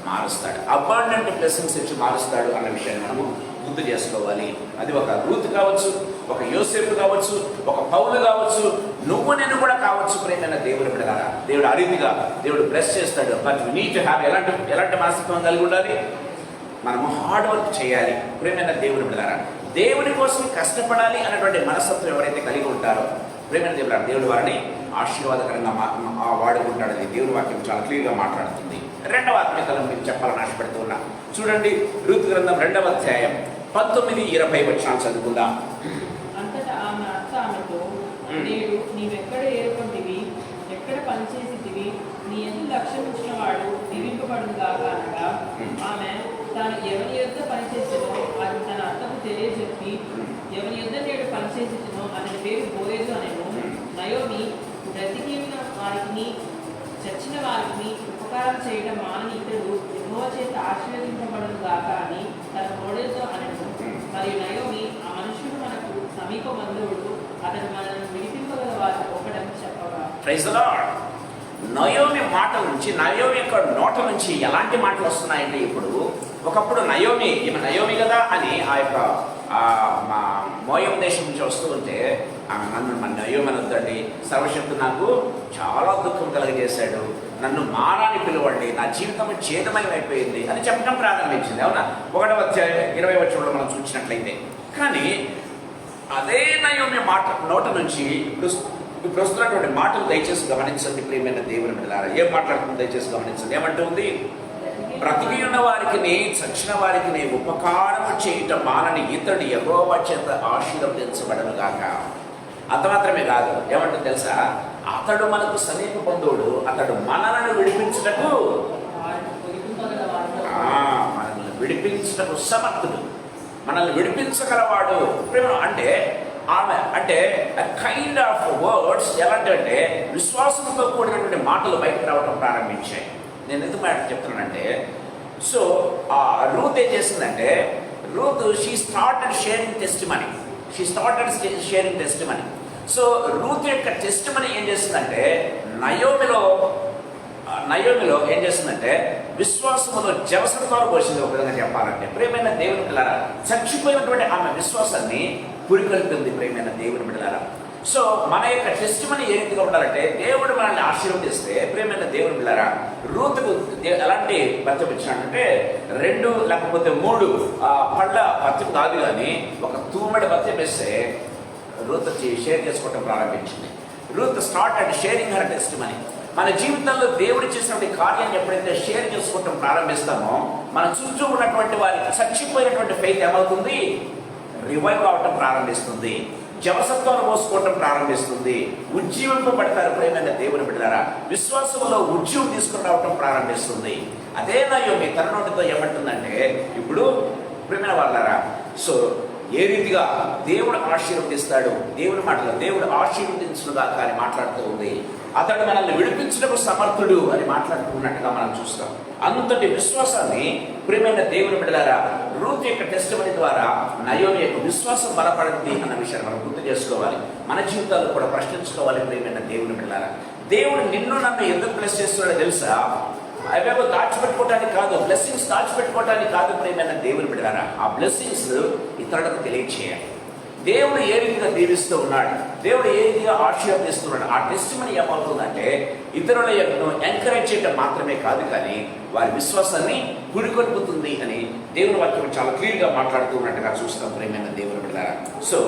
మారుస్తాడు. అబాండెంట్ బ్లెస్సింగ్స్ ఇచ్చి మారుస్తాడు అన్న విషయాన్ని మనము గుర్తు చేసుకోవాలి. అది ఒక రూత్ కావచ్చు, ఒక యోసేపు కావచ్చు, ఒక పౌలు కావచ్చు, నువ్వు నేను కూడా కావచ్చు. ప్రియమైన దేవుని బిడ్డలారా, దేవుడు ఆ రీతిగా దేవుడు బ్లెస్ చేస్తాడు. But we need to have ఎలాంటి మనస్తత్వం కలిగి ఉండాలి? మనము హార్డ్ వర్క్ చేయాలి. ప్రియమైన దేవుని బిడ్డలారా, దేవుని కోసం కష్టపడాలి అన్నటువంటి మనస్తత్వం ఎవరైతే కలిగి ఉంటారో ప్రియమైన దేవుడు దేవుడు వారిని ఆశీర్వాదకరంగా వాడుకుంటాడని దేవుని వాక్యం చాలా క్లియర్గా మాట్లాడుతుంది. రెండవ ఆత్మీయతలను మీకు చెప్పాలని ఆశపడుతూ ఉన్నా. చూడండి, రూతు గ్రంథం 2వ అధ్యాయం 19-20 వచనాలు చదువుకుందాం. అంతటా ఆమె అత్త ఆమెతో, నేడు నీవెక్కడ ఏరుకుంటివి, ఎక్కడ పనిచేసితివి, నీ ఎందుకు లక్ష్యం ఉంచిన వాడు దీవింపబడును గాక అనగా, ఆమె తాను ఎవరి యొద్ద పనిచేసినో అది తన అత్తకు తెలియజెప్పి, ఎవరి యొద్ద నేడు పనిచేసినో అతని పేరు బోయేజు అనెను. నయోమి బ్రతికి ఉన్న వారికి చచ్చిన వారికి ఉపకారం చేయడం మానని ఇతడు యెహోవా చేత ఆశీర్వదింపబడును గాక అని తన కోడలితో అనెను. మరియు నయోమి, ఆ మనుషుడు మనకు సమీప బంధువుడు, అతను మనల్ని విడిపింపగల వారు ఒకడని చెప్పగా. Praise the lord. నయోమి మాటల నుంచి, నయోమి యొక్క నోట నుంచి ఎలాంటి మాటలు వస్తున్నాయంటే ఇప్పుడు ఒకప్పుడు ఈమె నయోమి కదా అని ఆ యొక్క మోయం దేశం నుంచి వస్తూ ఉంటే నన్ను నయోమి అనొద్దండి, సర్వశక్తు నాకు చాలా దుఃఖం కలుగజేశాడు, నన్ను మారాని పిలవండి, నా జీవితం ఛేదమయం అయిపోయింది అని చెప్పడం ప్రారంభించింది. అవునా? 1వ అధ్యాయం 20 వచనంలో మనం చూసినట్లయితే. కానీ అదే నయోమి నోట నుంచి ఇప్పుడు వస్తున్నటువంటి మాటలు దయచేసి గమనించండి. ప్రియమైన దేవుని బిడ్డలారా, ఏం మాట్లాడుతుంది దయచేసి గమనించండి. ఏమంటుంది? బ్రతికి ఉన్న వారికి చచ్చిన వారికి ఉపకారము చేయటం మానని ఇతడు యెహోవా చేత ఆశీర్వదించబడను గాక. అంత మాత్రమే కాదు, ఏమంటుంది తెలుసా? అతడు మనకు సమీప బంధువుడు, అతడు మనలను విడిపించుటకు మనల్ని విడిపించుటకు సమర్థుడు, మనల్ని విడిపించగలవాడు. అంటే ఆమె అంటే కైండ్ ఆఫ్ వర్డ్స్ ఎలాంటివంటే విశ్వాసంతో కూడినటువంటి మాటలు బయటకు రావడం ప్రారంభించాయి. నేను ఎందుకు మాట చెప్తున్నానంటే, సో రూత్ ఏం చేసిందంటే, Ruth she started sharing testimony. So Ruth యొక్క టెస్టిమనీ ఏం చేస్తుందంటే నయోమిలో ఏం చేస్తుందంటే విశ్వాసములో జవసత్వాలు పోసింది. ఒక విధంగా చెప్పాలంటే ప్రేమైన దేవుని బిడ్డలారా, చచ్చిపోయినటువంటి ఆమె విశ్వాసాన్ని పురికొల్పింది. ప్రేమైన దేవుని బిడ్డలారా, సో మన యొక్క టెస్టిమనీ ఏ రీతిగా ఉండాలంటే, దేవుడు మనల్ని ఆశీర్వదిస్తే ప్రేమైన దేవుని బిడ్డలారా, రూతుకు ఎలాంటి బత్యం ఇచ్చినట్టే 2 లేకపోతే 3 పళ్ళ బత్యం కాదు, కానీ ఒక తూమెడి బత్యం వేస్తే రూత్ షేర్ చేసుకోవటం ప్రారంభించింది. Ruth started sharing her testimony. మన జీవితంలో దేవుడు చేసినటువంటి కార్యాన్ని ఎప్పుడైతే షేర్ చేసుకోవటం ప్రారంభిస్తామో, మన చుట్టూ ఉన్నటువంటి వారికి చచ్చిపోయినటువంటి ఫెయిత్ ఏమవుతుంది, రివైవ్ అవటం ప్రారంభిస్తుంది, జవసత్వాలు మోసుకోవటం ప్రారంభిస్తుంది, ఉజ్జీవింపబడతారు. ప్రేమైన దేవుని బిడ్డలారా, విశ్వాసంలో ఉజ్జీవం తీసుకుని రావటం ప్రారంభిస్తుంది. అదే నయోమి తన నోటితో ఏమంటుందంటే, ఇప్పుడు ప్రేమైన వాళ్ళారా, సో ఏ రీతిగా దేవుడు ఆశీర్వదిస్తాడు, దేవుని మాటలు దేవుడు ఆశీర్వదించుగా అని మాట్లాడుతూ ఉంది. అతడు మనల్ని విడిపించడానికి సమర్థుడు అని మాట్లాడుతున్నట్టుగా మనం చూస్తాం. అంతటి విశ్వాసాన్ని ప్రియమైన దేవుని బిడ్డలారా, రూత్ యొక్క టెస్టిమనీ ద్వారా నయోమి యొక్క విశ్వాసం బలపడింది అన్న విషయాన్ని మనం గుర్తు చేసుకోవాలి. మన జీవితాల్లో కూడా ప్రశ్నించుకోవాలి. ప్రియమైన దేవుని బిడ్డలారా, దేవుడు నిన్ను నన్ను ఎందుకు బ్లెస్ చేస్తున్నాడో తెలుసా? అవేవో దాచిపెట్టుకోవడానికి కాదు, బ్లెస్సింగ్స్ దాచిపెట్టుకోవడానికి కాదు. ప్రియమైన దేవుని బిడ్డలారా, ఆ బ్లెస్సింగ్స్ ఇతరులకు తెలియచేయాలి. దేవుడు ఏ రీతిగా దీవిస్తూ ఉన్నాడు, దేవుడు ఏ రీతిగా ఆశీర్వదిస్తున్నాడు, ఆ టెస్టిమనీ ఏమవుతుందంటే ఇతరులను ఎంకరేజ్ చేయడం మాత్రమే కాదు, కానీ వారి విశ్వాసాన్ని పురికొల్పుతుంది అని దేవుని వాక్యం చాలా క్లియర్గా మాట్లాడుతూ ఉన్నట్టుగా చూస్తాం. ప్రియమైన దేవుని బిడ్డలారా, సో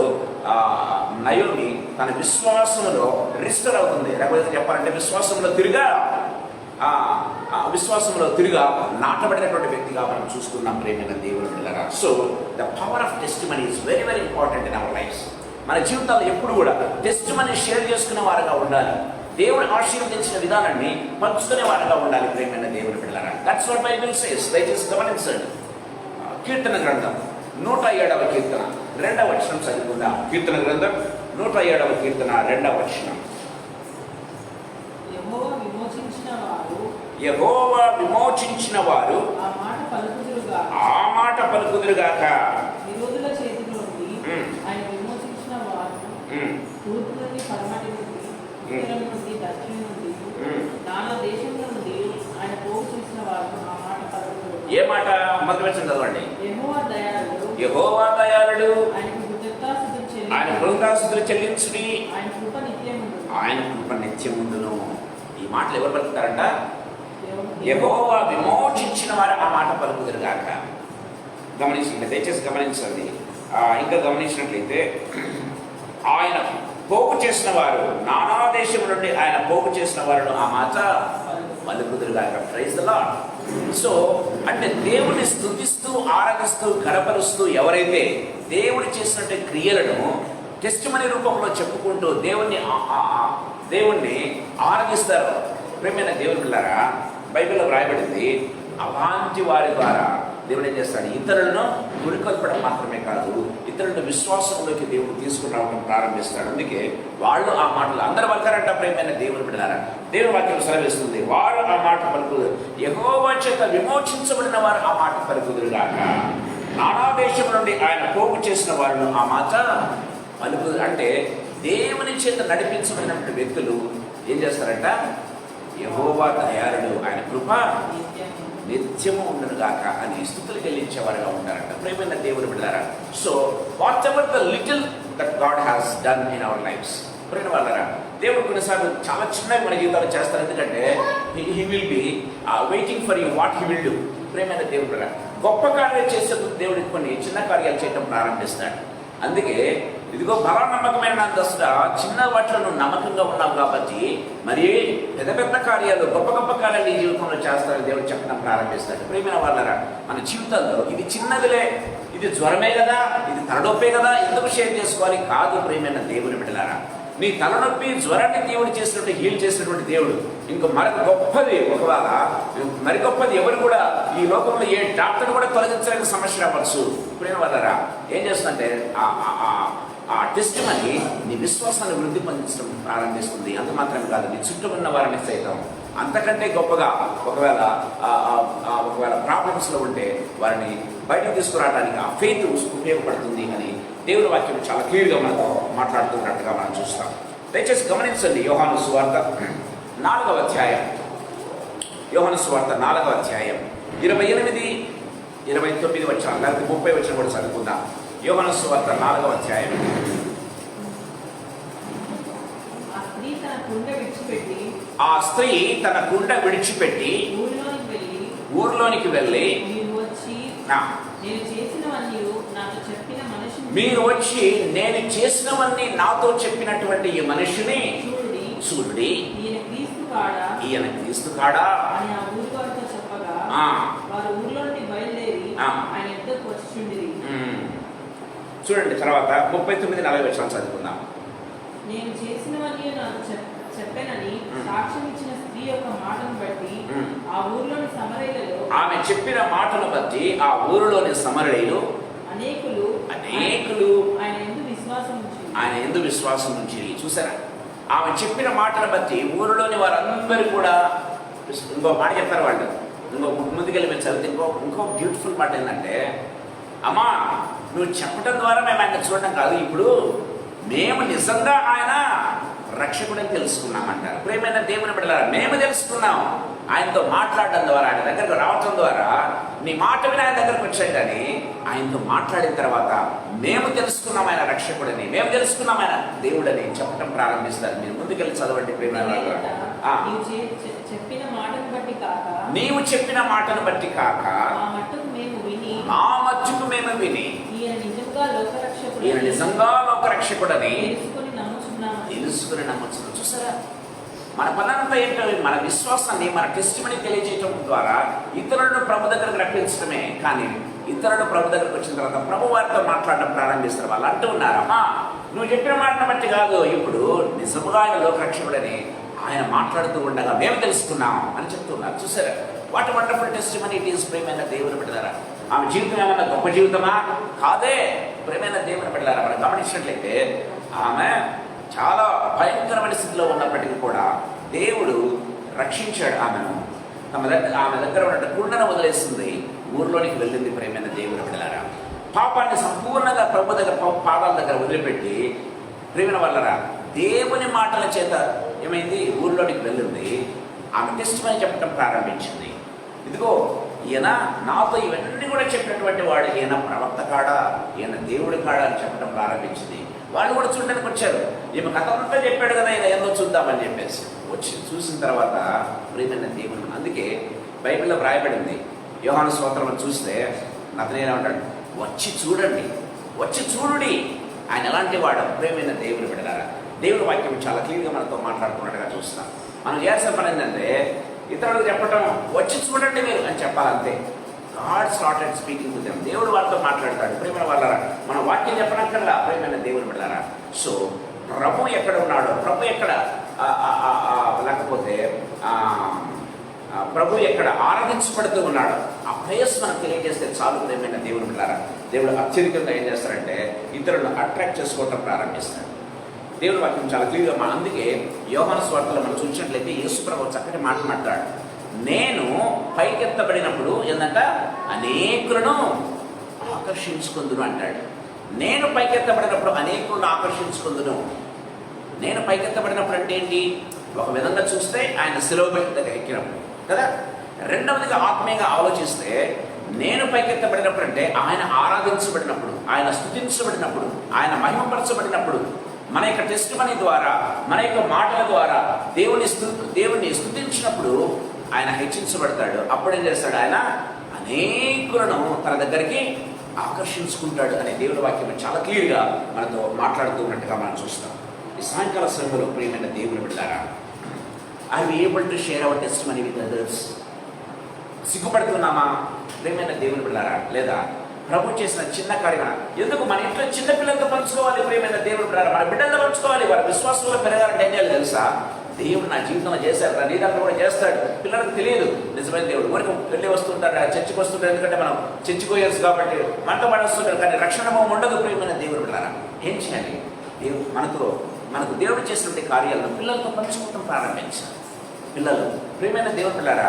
నయోమి తన విశ్వాసంలో రిజిస్టర్ అవుతుంది. లేకపోతే చెప్పాలంటే విశ్వాసంలో తిరిగా నాటబడినటువంటి వ్యక్తిగా మనం చూస్తున్నాం. ప్రేమైన దేవుని బిడ్డలారా, so the power of testimony is very very important in our lives. మన జీవితాల్లో ఎప్పుడు కూడా టెస్టిమనీ షేర్ చేసుకునే వారుగా ఉండాలి. దేవుడు ఆశీర్వదించిన విధానాన్ని పంచుకునే వారుగా ఉండాలి. ప్రేమైన దేవుని బిడ్డలారా, దట్స్ వాట్ బైబిల్ సేస్. దయచేసి గమనించండి. కీర్తన గ్రంథం 107వ కీర్తన 2వ వచనం చదువుకుందాం. కీర్తన గ్రంథం 107వ కీర్తన 2వ వచనం. యెహోవా విమోచించిన వారు ఆ మాట పలుకుదురుగాక. విరోధుల చేతిలో నుండి ఆయన విమోచించిన వారు తూర్పు నుండి పడమటి నుండి ఉత్తరం నుండి దక్షిణం నుండి నానా దేశంలో నుండి ఆయన పోగు చేసిన వారు ఆ మాట పలుకుదురు. ఏ మాట? మొదటి వచనం చదవండి. యెహోవా దయాళుడు, యెహోవా దయాళుడు, ఆయన కృతజ్ఞతాస్తుతులు చెల్లించుడి, ఆయన కృప నిత్యముండును, ఆయన కృప నిత్యముండును. ఈ మాటలు ఎవరు పలుకుతారంట? యెహోవా విమోచించిన వారు ఆ మాట పలుకుదురుగాక. గమనించండి, దయచేసి గమనించండి. ఇంకా గమనించినట్లయితే ఆయన పోగు చేసిన వారు, నానా దేశం నుండి ఆయన పోగు చేసిన వారు ఆ మాట పలుకుదురుగాక. Praise the lord. సో అంటే దేవుడిని స్తుతిస్తూ ఆరాధిస్తూ గణపరుస్తూ ఎవరైతే దేవుడు చేసినట్టు క్రియలను టెస్టిమనీ రూపంలో చెప్పుకుంటూ దేవుణ్ణి ఆరాధిస్తారు. ప్రేమైన దేవుని పిల్లరా, బైబిల్లో రాయబడింది, అలాంటి వారి ద్వారా దేవుడు ఏం చేస్తాడు? ఇతరులను గురికొల్పడం మాత్రమే కాదు, ఇతరులను విశ్వాసంలోకి దేవుడు తీసుకుని రావడం ప్రారంభిస్తాడు. అందుకే వాళ్ళు ఆ మాటలు అందరూ పలకారంట. ప్రేమైన దేవుని బిడ్డలారా, దేవుని వాక్యం సెలవిస్తుంది, వారు ఆ మాట పలుకుదురు, యెహోవా చేత విమోచించబడిన వారు ఆ మాట పలుకుదురుగాక. నానా దేశం నుండి ఆయన పోగు చేసిన వారు ఆ మాట పలుకుదురు. అంటే దేవుని చేత నడిపించబడినటువంటి వ్యక్తులు ఏం చేస్తారంట? యెహోవా దయాళుడు, ఆయన కృప నిత్యము ఉండునుగాక అని స్తుతులు చెల్లించేవారుగా ఉంటారంట. ప్రేమైన దేవుని బిడ్డలారా, so whatever the little that God has done in our lives. ప్రేమ వాళ్ళరా, దేవుడు కొన్నిసార్లు చాలా చిన్నగా మన జీవితాలు చేస్తారు. ఎందుకంటే he will be waiting for you what he will do. ప్రేమైన దేవుని బిడ్డలారా, గొప్ప కార్యాలు చేసేందుకు దేవుడు కొన్ని చిన్న కార్యాలు చేయడం ప్రారంభిస్తాడు. అందుకే ఇదిగో బలా నమ్మకమైన దశగా చిన్న వాటిలో నువ్వు నమ్మకంగా ఉన్నావు కాబట్టి మరి పెద్ద పెద్ద కార్యాలు, గొప్ప గొప్ప కార్యాలు ఈ జీవితంలో చేస్తారని దేవుడు చెప్పడం ప్రారంభిస్తాడు. ప్రేమైన వాళ్ళరా, మన జీవితంలో ఇది చిన్నదిలే, ఇది జ్వరమే కదా, ఇది తలనొప్పే కదా, ఎందుకు షేర్ చేసుకోవాలి? కాదు ప్రేమైన దేవుని బిడ్డలారా, నీ తలనొప్పి జ్వరాన్ని దేవుడు చేసినట్టు హీల్ చేసినటువంటి దేవుడు ఇంకో మరొక గొప్పది, ఒకవేళ మరి గొప్పది ఎవరు కూడా ఈ లోకంలో ఏ డాక్టర్ కూడా తొలగించలేని సమస్య రావచ్చు. ప్రేమ వాళ్ళరా, ఏం చేస్తుందంటే ఆ టెస్టిమనీ నీ విశ్వాసాన్ని వృద్ధి పొందించడం ప్రారంభిస్తుంది. అంత మాత్రమే కాదు, నీ చుట్టూ ఉన్న వారిని సైతం అంతకంటే గొప్పగా ఒకవేళ ప్రాబ్లమ్స్లో ఉంటే వారిని బయటకు తీసుకురావడానికి ఆ ఫెయిత్ ఉపయోగపడుతుంది అని దేవుని వాక్యం చాలా క్లియర్గా మనకు మాట్లాడుతున్నట్టుగా మనం చూస్తాం. దయచేసి గమనించండి, యోహాను సువార్త 4వ అధ్యాయం యోహాను సువార్త 4వ అధ్యాయం 28, 29 వచనాలు, లేకపోతే 30 వచనం కూడా చదువుకుందాం. యోహాను సువార్త 4వ అధ్యాయం. ఆ స్త్రీ తన కుండ విడిచిపెట్టి ఊర్లోనికి వెళ్ళి మీరు వచ్చి నేను చేసినవన్నీ నాతో చెప్పినటువంటి ఈ మనిషిని చూడండి, ఈయన క్రీస్తు కాడా? చూడండి తర్వాత 39, 40 వచనాలు చదువుకుందాం. నేను చేసినవన్నీ నాకు చెప్పానని సాక్ష్యం ఇచ్చిన స్త్రీ యొక్క మాటను బట్టి ఆ ఊరిలోని సమరయులలో, ఆమె చెప్పిన మాటను బట్టి ఆ ఊరిలోని సమరయులు అనేకులు ఆయన యందు విశ్వాసం ఉంచి. చూసారా, ఆమె చెప్పిన మాటను బట్టి ఊరిలోని వారందరూ కూడా. ఇంకో మాట చెప్తారు వాళ్ళు, ముందుకెళ్ళి మేము చదివితే ఇంకో బ్యూటిఫుల్ మాట ఏంటంటే, అమ్మా నువ్వు చెప్పడం ద్వారా మేము ఆయన చూడటం కాదు, ఇప్పుడు మేము నిజంగా ఆయన రక్షకుడని తెలుసుకున్నామంటారు. ప్రేమైన దేవుని బిడ్డలారా, మేము తెలుసుకున్నాం ఆయనతో మాట్లాడడం ద్వారా, ఆయన దగ్గరకు రావటం ద్వారా. నీ మాట విని ఆయన దగ్గరకు వచ్చాడు, కానీ ఆయనతో మాట్లాడిన తర్వాత మేము తెలుసుకున్నాం ఆయన రక్షకుడని, మేము తెలుసుకున్నాం ఆయన దేవుడని చెప్పడం ప్రారంభిస్తారు. మీరు ముందుకెళ్ళి చదవండి. ప్రేమైన నీవు చెప్పిన మాటను బట్టి కాక మా మట్టుకు మేము విని ఈయన నిజంగా లోకరక్షకుడని తెలుసుకుని నమ్ముతున్నాం. చూసారా, మన పనంతా ఏంటో మన విశ్వాసాన్ని, మన టెస్టిమనీ తెలియజేయడం ద్వారా ఇతరులను ప్రభు దగ్గరకు రప్పించడమే. కానీ ఇతరులు ప్రభు దగ్గరకు వచ్చిన తర్వాత ప్రభు వారితో మాట్లాడడం ప్రారంభిస్తారు. వాళ్ళు అంటూ ఉన్నారమ్మా నువ్వు చెప్పిన మాటను బట్టి కాదు, ఇప్పుడు నిజముగా ఆయన లోకరక్షకుడని ఆయన మాట్లాడుతూ ఉండగా మేము తెలుసుకున్నాం అని చెప్తున్నారు. చూసారా, what wonderful testimony it is. ప్రేమైన దేవుని బిడ్డలారా, ఆమె జీవితం ఏమన్నా గొప్ప జీవితమా? కాదే. ప్రేమైన దేవుని బిడ్డలారా, మనం గమనించినట్లయితే ఆమె చాలా భయంకరమైన స్థితిలో ఉన్నప్పటికీ కూడా దేవుడు రక్షించాడు ఆమెను. ఆమె దగ్గర ఉన్న కుండను వదిలేస్తుంది, ఊర్లోనికి వెళ్ళింది. ప్రేమైన దేవుని బిడ్డలారా, పాపాన్ని సంపూర్ణంగా ప్రభు దగ్గర పాదాల దగ్గర వదిలిపెట్టి ప్రేమైన వాళ్ళరా దేవుని మాటల చేత ఏమైంది, ఊర్లోనికి వెళ్ళింది. ఆమె టెస్టిమనీ చెప్పడం ప్రారంభించింది. ఇదిగో ఈయన నాతో ఇవన్నీ కూడా చెప్పినటువంటి వాడు, ఈయన ప్రవక్త కాడా, ఈయన దేవుడి కాడా అని చెప్పడం ప్రారంభించింది. వాళ్ళు కూడా చూడడానికి వచ్చారు. ఈమె కథ అంతా చెప్పాడు కదా, ఈయన ఏందో చూద్దామని చెప్పేసి వచ్చి చూసిన తర్వాత ప్రియమైన దేవుడు. అందుకే బైబిల్లో వ్రాయబడింది, యోహాను స్తోత్రం చూస్తే నతనేలా ఉంటాడు, వచ్చి చూడండి, వచ్చి చూడుడి ఆయన ఎలాంటి వాడు. ప్రియమైన దేవుని బిడ్డలారా, దేవుని వాక్యం చాలా క్లియర్గా మనతో మాట్లాడుతున్నట్టుగా చూస్తాం. మనం చేయాల్సిన పని ఏంటంటే ఇతరులకు చెప్పటం, వచ్చి చూడండి మీరు అని చెప్పాలంతే. God started speaking to them. దేవుడు వారితో మాట్లాడతాడు. ప్రేమైన వాళ్ళారా, మనం వాక్యం చెప్పనక్కర్లా. ప్రేమైన దేవుని బిడ్డలారా, సో ప్రభు ఎక్కడ ఉన్నాడో, ప్రభు ఎక్కడ లేకపోతే ప్రభు ఎక్కడ ఆరాధించబడుతూ ఉన్నాడో ఆ ప్లేస్ మనం తెలియజేస్తే చాలు. ప్రేమైన దేవుని బిడ్డలారా, దేవుడు అత్యధికంగా ఏం చేస్తారంటే ఇతరులను అట్రాక్ట్ చేసుకోవటం ప్రారంభిస్తాడు. దేవుని వాక్యం చాలా క్లియర్గా. అందుకే యోహాను సువార్తలో మనం చూసినట్లయితే యేసు ప్రభు చక్కటి మాట మాట్లాడు, నేను పైకెత్తబడినప్పుడు ఏంటంట అనేకులను ఆకర్షించుకుందును అంటాడు. నేను పైకెత్తబడినప్పుడు అనేకులను ఆకర్షించుకుందును. నేను పైకెత్తబడినప్పుడు అంటే ఏంటి? ఒక విధంగా చూస్తే ఆయన శిలువ మీద ఎక్కినప్పుడు కదా. రెండవదిగా ఆత్మీయంగా ఆలోచిస్తే నేను పైకెత్తబడినప్పుడు అంటే ఆయన ఆరాధించబడినప్పుడు, ఆయన స్తుతించబడినప్పుడు, ఆయన మహిమపరచబడినప్పుడు, మన యొక్క టెస్టిమనీ ద్వారా, మన యొక్క మాటల ద్వారా దేవుని స్తుతించినప్పుడు ఆయన హెచ్చించబడతాడు. అప్పుడేం చేస్తాడు? ఆయన అనేకులను తన దగ్గరికి ఆకర్షించుకుంటాడు అనే దేవుని వాక్యం చాలా క్లియర్గా మనతో మాట్లాడుతూ ఉన్నట్టుగా మనం చూస్తాం. ఈ సాయంకాల సమయంలో ప్రియమైన దేవుని బిడ్డలారా, I we able to share our testimony with others. సిగ్గుపడుతున్నామా ప్రియమైన దేవుని బిడ్డలారా? లేదా ప్రభు చేసిన చిన్న కార్యం ఎందుకు మన ఇంట్లో చిన్న పిల్లలతో పంచుకోవాలి? ప్రియమైన దేవుని బిడ్డలారా, మన బిడ్డలతో పంచుకోవాలి. వారి విశ్వాసంలో పెరగాలంటే ఏం చేయాలి తెలుసా? దేవుడు నా జీవితంలో చేశారు, నీ దాంట్లో కూడా చేస్తాడు. పిల్లలకు తెలియదు నిజమైన దేవుడు. ఊరికి వెళ్ళి వస్తుంటారు, చర్చికి వస్తుంటారు, ఎందుకంటే మనం చర్చికోయర్స్ కాబట్టి మనతో పడొస్తుంటారు, కానీ రక్షణ ఉండదు. ప్రియమైన దేవుడు బిడ్డలారా, ఏం చేయాలి? మనకు దేవుడు చేసినటువంటి కార్యాలను పిల్లలతో పంచుకోవటం ప్రారంభించాలి. పిల్లలు ప్రియమైన దేవుని పిల్లరా,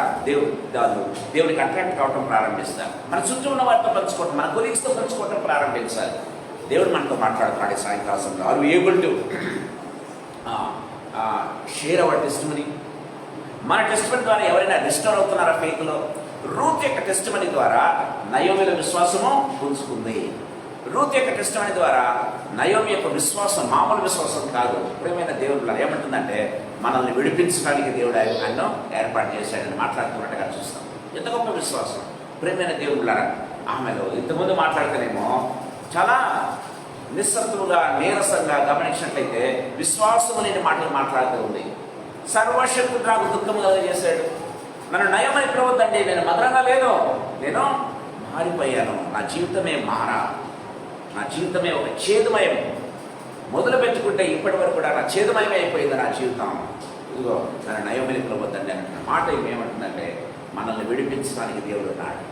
దేవునికి అట్రాక్ట్ కావటం ప్రారంభిస్తారు. మన చుట్టూ ఉన్న వారితో పంచుకోవటం, మన కొలీగ్స్తో పంచుకోవటం ప్రారంభించాలి. దేవుడు మనతో మాట్లాడుతున్నాడు ఈ సాయంకాలంలో. Are you able to share our testimony? మన టెస్టిమనీ ద్వారా ఎవరైనా రిస్టోర్ అవుతున్నారా ఫెయిత్లో? రూత్ యొక్క టెస్టిమనీ ద్వారా నయోమిలో విశ్వాసము పుంజుకుంది. రూత్ యొక్క టెస్టిమనీ ద్వారా నయోమి యొక్క విశ్వాసం మామూలు విశ్వాసం కాదు. ప్రియమైన దేవుడు ఏమంటుందంటే మనల్ని విడిపించడానికి దేవుడు ఆయనను ఏర్పాటు చేశాడని మాట్లాడుతున్నట్టుగా చూస్తాం. ఎంత గొప్ప విశ్వాసం! ప్రియమైన దేవుళ్ళారా, ఆమెలో ఇంతకుముందు మాట్లాడితేనేమో చాలా నిస్సత్తుగా నీరసంగా గమనించినట్లయితే విశ్వాసము లేని మాటలు మాట్లాడుతూ ఉంది. సర్వశక్తుడు నాకు దుఃఖము కలుగజేశాడు, నన్ను నయమని ప్రవద్దండి, నేను మధురంగా లేను, నేను మారిపోయాను, నా జీవితమే నా జీవితమే ఒక చేదుమయం, మొదలు పెట్టుకుంటే ఇప్పటి వరకు కూడా నా చేదుమయమే అయిపోయింది నా జీవితం. ఇదిగో నన్ను నయమని ప్రవద్దండి అంటున్న మాట ఏమంటుందంటే మనల్ని విడిపించడానికి దేవుడు ఉన్నాడు.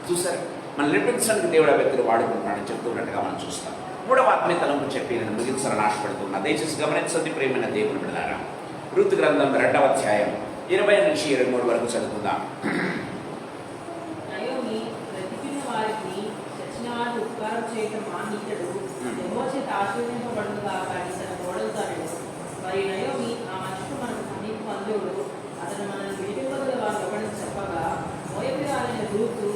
చూసారు, మనల్ని విడిపించడానికి దేవుడు ఆ వ్యక్తిని వాడుకుంటున్నాడని చెప్తున్నట్టుగా మనం చూస్తాం. మూడవ ఆత్మీయ తలంపు చెప్పి నేను ముగించాలని ఆశపడుతున్నా. దయచేసి గమనించండి ప్రియమైన దేవుని బిడ్డలారా. రూతు గ్రంథం 2వ అధ్యాయం 20 నుంచి 23 వరకు చదువుకుందాం. నయోమి బ్రతికిన వారికి చచ్చిన వారిని ఉపకారం చేయటం మానితడు యెహోవా చేత ఆశీర్వదింపబడునుగాక అని తన కోడలతో అనెను. మరి నయోమి ఆ మనుషుడు మనకు సమీప బంధువుడు, అతను మనల్ని విడిపింపగల వారు ఎవడని చెప్పగా మోయాబీయురాలైన రూతు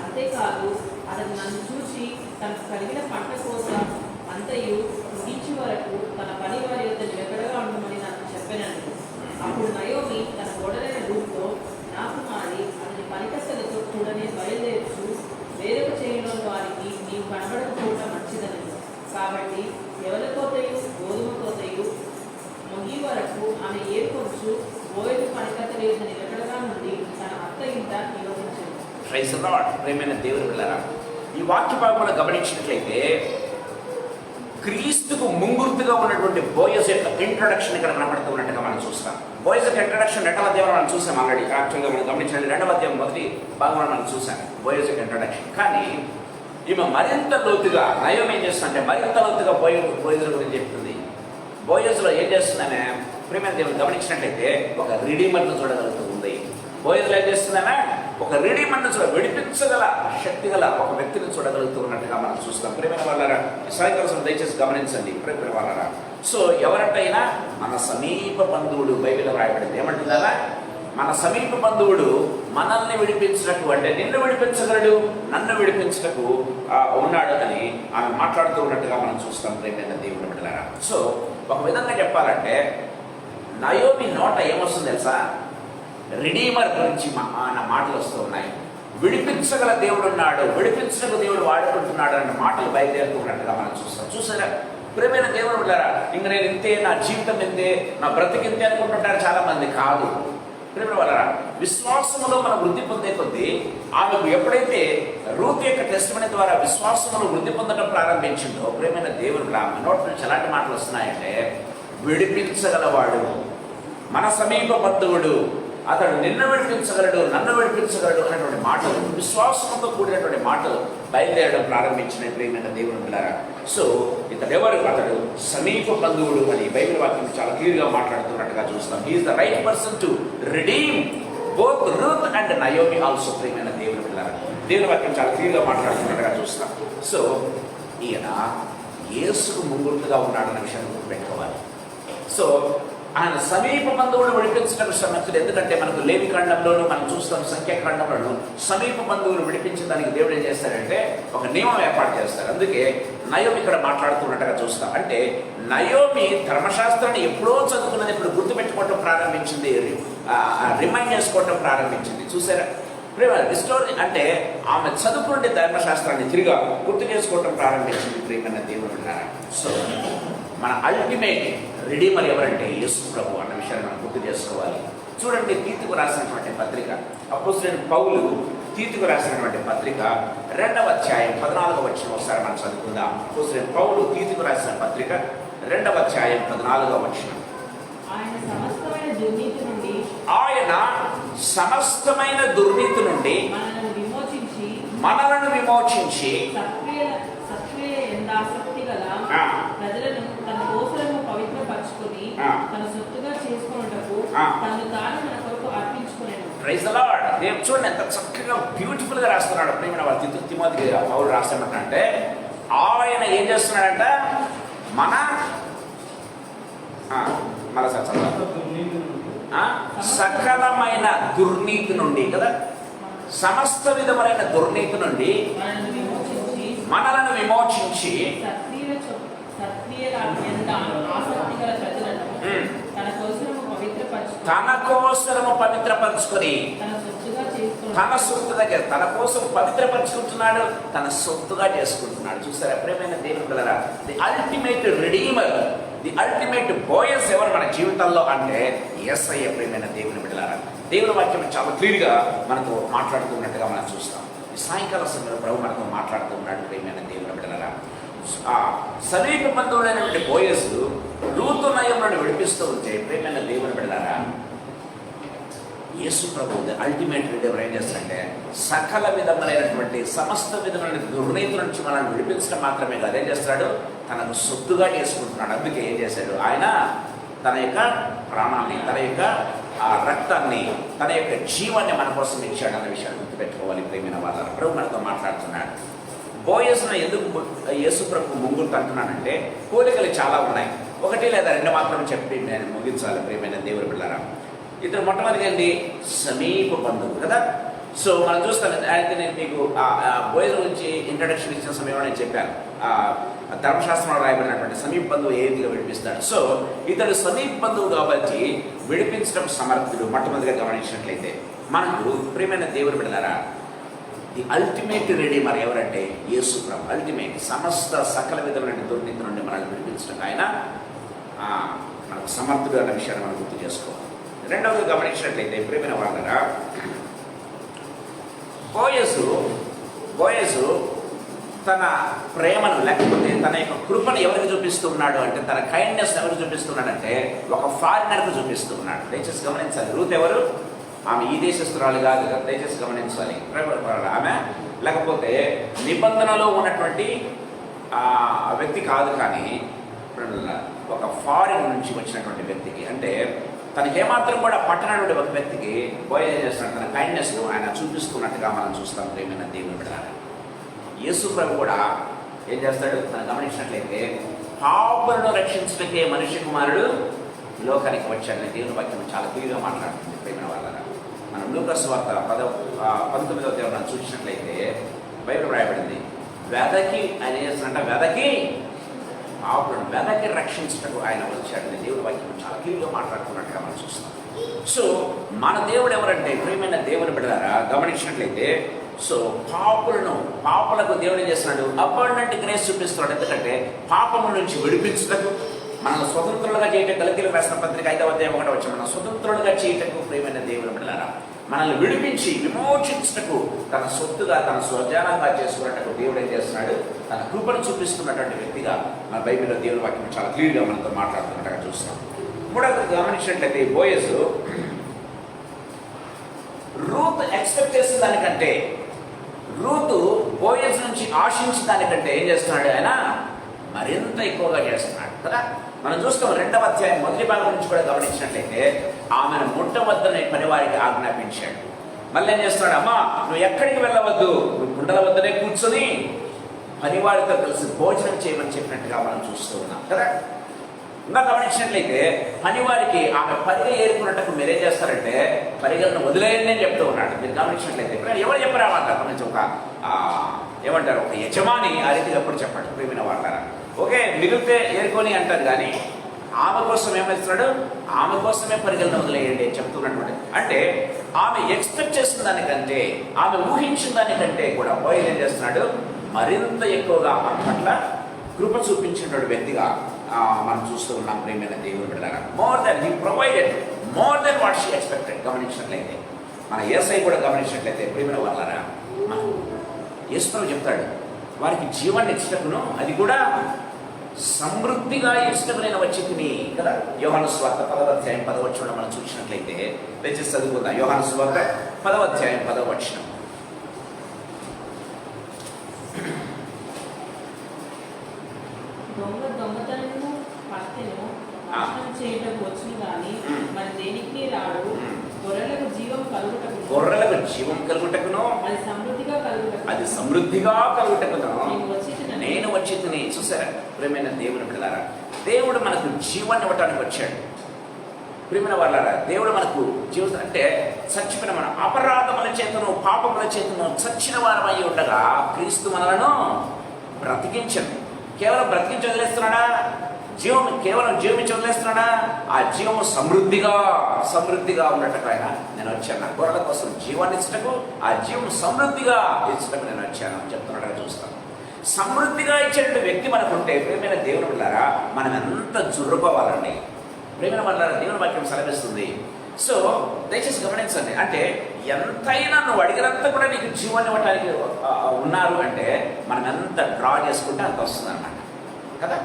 అంతేకాదు అతను నన్ను చూసి తనకు కలిగిన పంట కోసం అంతయు ముగించే వరకు తన పని వారి యొక్క నిలకడగా ఉండమని నాకు చెప్పానని. అప్పుడు నయోమి తన కోడలైన రూతుతో, నా కుమారి, అతని పనికత్తెలతో కూడా నేను బయలుదేరచ్చు, వేరొక చేయలోని వారికి నీవు కనబడకపోవటం మంచిదని. కాబట్టి ఎవరి కోతయు గోధుమ కోతయు ముగి వరకు ఆమె ఏర్కొచ్చు బోయలు పనికత్తెల యొక్క నిలకడగా నుండి తన అత్త ఇంట నివసించింది. Praise the lord. ప్రియమైన దేవుని బిడ్డలారా, ఈ వాక్య భాగంలో గమనించినట్లయితే క్రీస్తుకు ముంగుర్తుగా ఉన్నటువంటి బోయస్ యొక్క ఇంట్రొడక్షన్ ఇక్కడ కనబడుతున్నట్టుగా మనం చూస్తాం. బోయస్ యొక్క ఇంట్రొడక్షన్ 2వ అధ్యాయంలో మనం చూసాం ఆల్రెడీ. యాక్చువల్గా మనం గమనించండి, 2వ అధ్యాయం మొదటి భాగంలో మనం చూసాం బోయస్ యొక్క ఇంట్రొడక్షన్. కానీ ఈమె మరింత లోతుగా నయోమి ఏం చేస్తుందంటే మరింత లోతుగా బోయస్ గురించి చెప్తుంది. బోయస్లో ఏం చేస్తుందనే ప్రియమైన దేవుని గమనించినట్లయితే ఒక రిడీమర్ను చూడగలుగుతూ ఉంది. బోయస్లో ఏం చేస్తుందనే ఒక రిడీమర్ను విడిపించగల శక్తి గల ఒక వ్యక్తిని చూడగలుగుతూ ఉన్నట్టుగా మనం చూస్తాం. ప్రియమైన వాళ్ళారా, సాయంకాలం దయచేసి గమనించండి ప్రియమైన వాళ్ళారా. సో ఎవరంటైనా మన సమీప బంధువుడు బైబిల్లో రాయబడింది. ఏమంటుందా? మన సమీప బంధువుడు మనల్ని విడిపించినట్టు, అంటే నిన్ను విడిపించగలడు, నన్ను విడిపించటకు ఉన్నాడు అని ఆమె మాట్లాడుతూ ఉన్నట్టుగా మనం చూస్తాం ప్రియమైన దేవుని బిడ్డలారా. సో ఒక విధంగా చెప్పాలంటే నయోమి నోట ఏమొస్తుంది తెలుసా? రిడీమర్ గురించి నా మాటలు వస్తూ ఉన్నాయి. విడిపించగల దేవుడు ఉన్నాడు, విడిపించగల దేవుడు వాడుకుంటున్నాడు అన్న మాటలు బయలుదేరుతున్నట్టుగా మనం చూస్తాం. చూసారా ప్రియమైన దేవుడు బిడ్డలారా, ఇంక నేను ఇంతే, నా జీవితం ఇంతే, నా బ్రతికింతే అనుకుంటుంటారు చాలా మంది. కాదు ప్రియమైన వాళ్ళారా, విశ్వాసములో మనం వృద్ధి పొందే కొద్దీ ఆమెకు ఎప్పుడైతే రూతు యొక్క టెస్టిమనీ ద్వారా విశ్వాసములో వృద్ధి పొందడం ప్రారంభించిందో ప్రియమైన దేవుడు ఆమె నోటి నుంచి ఎలాంటి మాటలు వస్తున్నాయంటే విడిపించగలవాడు, మన సమీప బంధువుడు, అతడు నిన్ను విడిపించగలడు, నన్ను విడిపించగలడు అనేటువంటి మాటలు, విశ్వాసంతో కూడినటువంటి మాటలు బయలుదేరడం ప్రారంభించిన ప్రియమైన దేవుని బిడ్డలారా. సో ఇతడెవరు? అతడు సమీప బంధువుడు అని బైబిల్ వాక్యం చాలా క్లియర్గా మాట్లాడుతున్నట్టుగా చూస్తాం. He's the right person to redeem both Ruth and Naomi also. ప్రియమైన దేవుని బిడ్డలారా, దేవుని వాక్యం చాలా క్లియర్గా మాట్లాడుతున్నట్టుగా చూస్తాం. సో ఈయన యేసుకు ముంగుర్తుగా ఉన్నాడన్న విషయాన్ని గుర్తుపెట్టుకోవాలి. సో ఆయన సమీప బంధువులు విడిపించడానికి సమర్థుడు. ఎందుకంటే మనకు లేవి ఖండంలోనూ మనం చూస్తాం, సంఖ్యాఖండంలోనూ సమీప బంధువులు విడిపించడానికి దేవుడు ఏం చేస్తాడంటే ఒక నియమం ఏర్పాటు చేస్తారు. అందుకే నయోమి ఇక్కడ మాట్లాడుతున్నట్టుగా చూస్తాం. అంటే నయోమి ధర్మశాస్త్రాన్ని ఎప్పుడో చదువుకున్నది ఇప్పుడు గుర్తుపెట్టుకోవటం ప్రారంభించింది, రిమైండ్ చేసుకోవటం ప్రారంభించింది. చూసారా ప్రేమ రిస్టోర్ అంటే ఆమె చదువుకునే ధర్మశాస్త్రాన్ని తిరిగా గుర్తు చేసుకోవటం ప్రారంభించింది ప్రియమైన దేవుడు ఉన్నారా. సో మన అల్టిమేట్ రిడీమర్ ఎవరంటే యేసు ప్రభు అన్న విషయాన్ని మనం గుర్తు చేసుకోవాలి. చూడండి, తీతుకు రాసినటువంటి పత్రిక, అపోస్తలుడైన పౌలు తీతుకు రాసినటువంటి పత్రిక 2వ అధ్యాయం 14వ వచనం ఒకసారి మనం చదువుకుందాం. అపోస్తలుడైన పౌలు తీతుకు రాసిన పత్రిక 2వ అధ్యాయం 14వ వచనం. ఆయన సమస్తమైన దుర్నీతి నుండి మనలను విమోచించి సత్క్రియ ఎందాసక్తి గల ప్రజలను తన కోసలను పవిత్రపరచుకొని తన సొత్తుగా చేసుకొనుటకు తను తాను మన కొరకు అర్పించుకొనెను. Praise the lord. దేవుడు చూడండి ఎంత చక్కగా బ్యూటిఫుల్ గా రాస్తున్నాడు. ప్రియమైన వాళ్ళ తిమోతికి పౌలు రాస్తామంటే ఆయన ఏం చేస్తున్నాడంట? మన సకలమైన దుర్నీతి నుండి కదా, సమస్త విధమైన దుర్నీతి నుండి మనలను విమోచించి తన కోసము పవిత్రపరచుకొని తన సొత్తుగా తన కోసం పవిత్రపరచుకుంటున్నాడు, తన సొత్తుగా చేసుకుంటున్నాడు. చూసారా ప్రియమైన దేవుని పిల్లరా, the ultimate redeemer, the ultimate బోయస్ ఎవరు మన జీవితంలో అంటే యేసయ్య. ప్రియమైన దేవుని పిల్లరా, దేవుని వాక్యం చాలా క్లియర్గా మనతో మాట్లాడుతున్నట్టుగా మనం చూస్తాం. ఈ సాయంకాల సమయంలో ప్రభు మనతో మాట్లాడుతూ ఉన్నాడు. ప్రియమైన దేవుని పిల్లరా, సమీప బంధువులైనటువంటి బోయస్ రూతు నయములను విడిపిస్తూ ఉంటే ప్రియమైన దేవుని పిల్లరా, యేసు ప్రభు అల్టిమేట్ రిడీమర్ ఏం చేస్తాడంటే సకల విధమైనటువంటి సమస్త విధమైన దుర్నీతి నుంచి మనల్ని విడిపించడం మాత్రమే కాదు, ఏం చేస్తాడు, తనకు సొత్తుగా చేసుకుంటున్నాడు. అందుకే ఏం చేశాడు, ఆయన తన యొక్క ప్రాణాన్ని, తన యొక్క రక్తాన్ని, తన యొక్క జీవాన్ని మన కోసం ఇచ్చాడు అన్న విషయాన్ని గుర్తుపెట్టుకోవాలి. ప్రేమైన వాళ్ళ ప్రభు మనతో మాట్లాడుతున్నాడు. బోయస్ను ఎందుకు యేసు ప్రభు ముంగులు అంటున్నానంటే పోలికలు చాలా ఉన్నాయి. ఒకటి లేదా రెండు మాత్రం చెప్పి నేను ముగించాలి. ప్రియమైన దేవుని పిల్లరా, ఇతను మొట్టమొదటిగా ఏంటి, సమీప బంధువు కదా. సో మనం చూస్తాను, అయితే నేను మీకు బోయస్ గురించి ఇంట్రడక్షన్ ఇచ్చిన సమయంలో నేను చెప్పాను, ధర్మశాస్త్రంలో రాయబడినటువంటి సమీప బంధువు ఏ విధంగా విడిపిస్తాడు. సో ఇతడు సమీప బంధువు కాబట్టి విడిపించడం సమర్థుడు. మొట్టమొదటిగా గమనించినట్లయితే మనకు ప్రియమైన దేవుని బిడ్డలారా, ది అల్టిమేట్ రెడీమర్ ఎవరంటే యేసు ప్రభు. అల్టిమేట్ సమస్త సకల విధమైన దుర్నీతి నుండి మనల్ని విడిపించడం ఆయన మనకు సమర్థుడు అన్న విషయాన్ని మనం గుర్తు చేసుకోవాలి. రెండవది గమనించినట్లయితే ప్రియమైన వాళ్ళరా, బోయసు తన ప్రేమను లేకపోతే తన యొక్క కృపను ఎవరికి చూపిస్తున్నాడు అంటే, తన కైండ్నెస్ ఎవరికి చూపిస్తున్నాడంటే ఒక ఫారినర్కు చూపిస్తూ ఉన్నాడు. దయచేసి గమనించాలి. రూత్ ఎవరు? ఆమె ఈ దేశస్తురాలు కాదు, దయచేసి గమనించాలి. ఆమె లేకపోతే నిబంధనలో ఉన్నటువంటి వ్యక్తి కాదు, కానీ ఒక ఫారిన్ నుంచి వచ్చినటువంటి వ్యక్తికి, అంటే తనకి ఏమాత్రం కూడా పట్టనటువంటి ఒక వ్యక్తికి బోయస్ చేస్తున్నాడు. తన కైండ్నెస్ను ఆయన చూపిస్తున్నట్టుగా మనం చూస్తాం. ప్రేమైన దేవుని బిడ్డలారా, యేసు ప్రభు కూడా ఏం చేస్తాడు, తను గమనించినట్లయితే పాపులను రక్షించడానికే మనిషి కుమారుడు లోకానికి వచ్చాడని దేవుని వాక్యం చాలా క్లియర్గా మాట్లాడుతుంది. ప్రేమైన వాళ్ళగా మనం లూకా సువార్త 19వ అధ్యాయం చూసినట్లయితే బైబిల్ రాయబడింది, వెదకి ఆయన చేస్తున్నట్ట వెదకి రక్షించటకు ఆయన వచ్చాడని దేవుడి వాక్యం చాలా క్లియర్గా మాట్లాడుతున్నట్టుగా మనం చూస్తాం. సో మన దేవుడు ఎవరంటే ప్రియమైన దేవుని బిడ్డలారా, గమనించినట్లయితే సో పాపులకు దేవుడు ఏం చేస్తున్నాడు, అబాండెంట్ గ్రేస్ చూపిస్తున్నాడు. ఎందుకంటే పాపము నుంచి విడిపించటకు, మనం స్వతంత్రులుగా చేయటం, గలతీయులకు రాసిన పత్రిక 5వ అధ్యాయం 1వ వచనం, మనం స్వతంత్రులుగా చేయటకు ప్రియమైన దేవుని బిడ్డలారా, మనల్ని విడిపించి విమోచించటకు, తన సొత్తుగా తన స్వజానంగా చేసుకున్నట్టుకు దేవుడు ఏం చేస్తున్నాడు, తన కృపను చూపిస్తున్నటువంటి వ్యక్తిగా మన బైబిల్లో దేవుని వాక్యం చాలా క్లియర్గా మనతో మాట్లాడుతున్నట్టుగా చూస్తాం. మూడవది గమనించినట్లయితే బోయస్ రూత్ ఎక్స్పెక్ట్ చేసిన దానికంటే, రూతు బోయస్ నుంచి ఆశించిన దానికంటే ఏం చేస్తున్నాడు, ఆయన మరింత ఎక్కువగా చేస్తున్నాడు కదా. మనం చూస్తాం 2వ అధ్యాయం మొదటి భాగం నుంచి కూడా గమనించినట్లయితే ఆమెను ముట్టవద్దని పనివారికి ఆజ్ఞాపించాడు. మళ్ళీ ఏం చేస్తున్నాడు, అమ్మా నువ్వు ఎక్కడికి వెళ్ళవద్దు, నువ్వు కుండల వద్దనే కూర్చొని పనివారితో కలిసి భోజనం చేయమని చెప్పినట్టుగా మనం చూస్తూ ఉన్నాం కదా. ఇంకా గమనించినట్లయితే పనివారికి ఆమె పరిగె ఏరుకున్నట్టుకు మీరేం చేస్తారంటే పరిగెలను వదిలేయండి అని చెప్తూ ఉన్నాడు. మీరు గమనించినట్లయితే ఎవరు చెప్పరా మాట గమనించి ఒక ఏమంటారు, ఒక యజమాని ఆ రీతిగా ఎప్పుడు చెప్పాడు. ప్రియమైన వాళ్ళారా, ఓకే మిగిలితే ఏరుకొని అంటారు, కానీ ఆమె కోసం ఏమిస్తున్నాడు, ఆమె కోసమే పరిగెలను వదిలేయండి అని చెప్తున్నటువంటి, అంటే ఆమె ఎక్స్పెక్ట్ చేసిన దానికంటే, ఆమె ఊహించిన దానికంటే కూడా బోయస్ ఏం చేస్తున్నాడు, మరింత ఎక్కువగా ఆమె పట్ల కృప చూపించినటువంటి వ్యక్తిగా మనం చూస్తూ ఉన్నాం. ప్రియమైన దేవుని బిడ్డలారా, more than he provided more than what she expected. గమనించినట్లయితే మన యేసయ్య కూడా గమనించినట్లయితే ప్రియమైన వాళ్ళారా, యేసు చెప్తాడు వారికి జీవాన్ని ఇచ్చటకును, అది కూడా సమృద్ధిగా ఇష్టకు నేను వచ్చి తిని కదా. యోహాను సువార్త 10వ అధ్యాయం 10వ వచనం మనం చూసినట్లయితే దయచేసి చదువుకుందాం. యోహాను సువార్త 10వ అధ్యాయం 10వ వచనం. దొంగతనము హత్యను నాశనం చేయటకు వచ్చును గాని మరి దేనికి రాడు. గొర్రెలకు జీవం కలుగుటకును అది సమృద్ధిగా కలుగుటకును నేను వచ్చి తిని. చూసారా ప్రియమైన దేవుని బిడ్డలారా, దేవుడు మనకు జీవాన్ని ఇవ్వటానికి వచ్చాడు. ప్రియమైన వాళ్ళారా, దేవుడు మనకు జీవితం అంటే చచ్చిపోయిన మన అపరాధముల చేతను పాపముల చేతను చచ్చిన వారమై ఉండగా క్రీస్తు మనలను బ్రతికించను. కేవలం బ్రతికించి వదిలేస్తున్నాడా? కేవలం జీవించి వదిలేస్తున్నాడా? ఆ జీవము సమృద్ధిగా ఉన్నట్టుగా ఆయన నేను వచ్చాను. నా గొర్రెల కోసం జీవాన్ని ఇచ్చటకు, ఆ జీవం సమృద్ధిగా ఇచ్చటకు నేను వచ్చాను చెప్తున్నాడుగా చూస్తాను. సమృద్ధిగా ఇచ్చేటువంటి వ్యక్తి మనకుంటే ప్రేమైన దేవుని బిడ్డలారా, మనం ఎంత జుర్రుకోవాలండి. ప్రేమైన వాళ్ళారా, దేవుని వాక్యం సెలవిస్తుంది. సో దయచేసి గమనించండి. అంటే ఎంతైనా నువ్వు అడిగినంత కూడా నీకు జీవాన్ని ఇవ్వటానికి ఉన్నారు అంటే మనం ఎంత డ్రా చేసుకుంటే అంత వస్తుంది అన్నమాట కదా.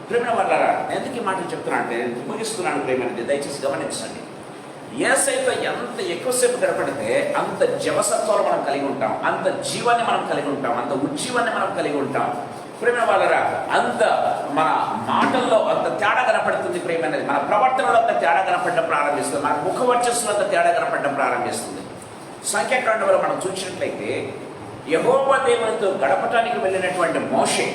ప్రేమైన వాళ్ళారా, ఎందుకు ఈ మాటలు చెప్తున్నా అంటే ముగిస్తున్నాను. ప్రేమైనది దయచేసి గమనించండి. యేసయ్యతో ఎంత ఎక్కువసేపు గడపడితే అంత జవసత్వాలు మనం కలిగి ఉంటాం, అంత జీవాన్ని మనం కలిగి ఉంటాం, అంత ఉజ్జీవాన్ని మనం కలిగి ఉంటాం. ప్రేమైన వాళ్ళరా, అంత మన మాటల్లో అంత తేడా కనపడుతుంది. ప్రేమైనది మన ప్రవర్తనలో అంత తేడా కనపడడం ప్రారంభిస్తుంది, మన ముఖ వర్చస్సులో అంత తేడా కనపడడం ప్రారంభిస్తుంది. సంఖ్యాకాండంలో మనం చూసినట్లయితే యెహోవా దేవునితో గడపటానికి వెళ్ళినటువంటి మోషే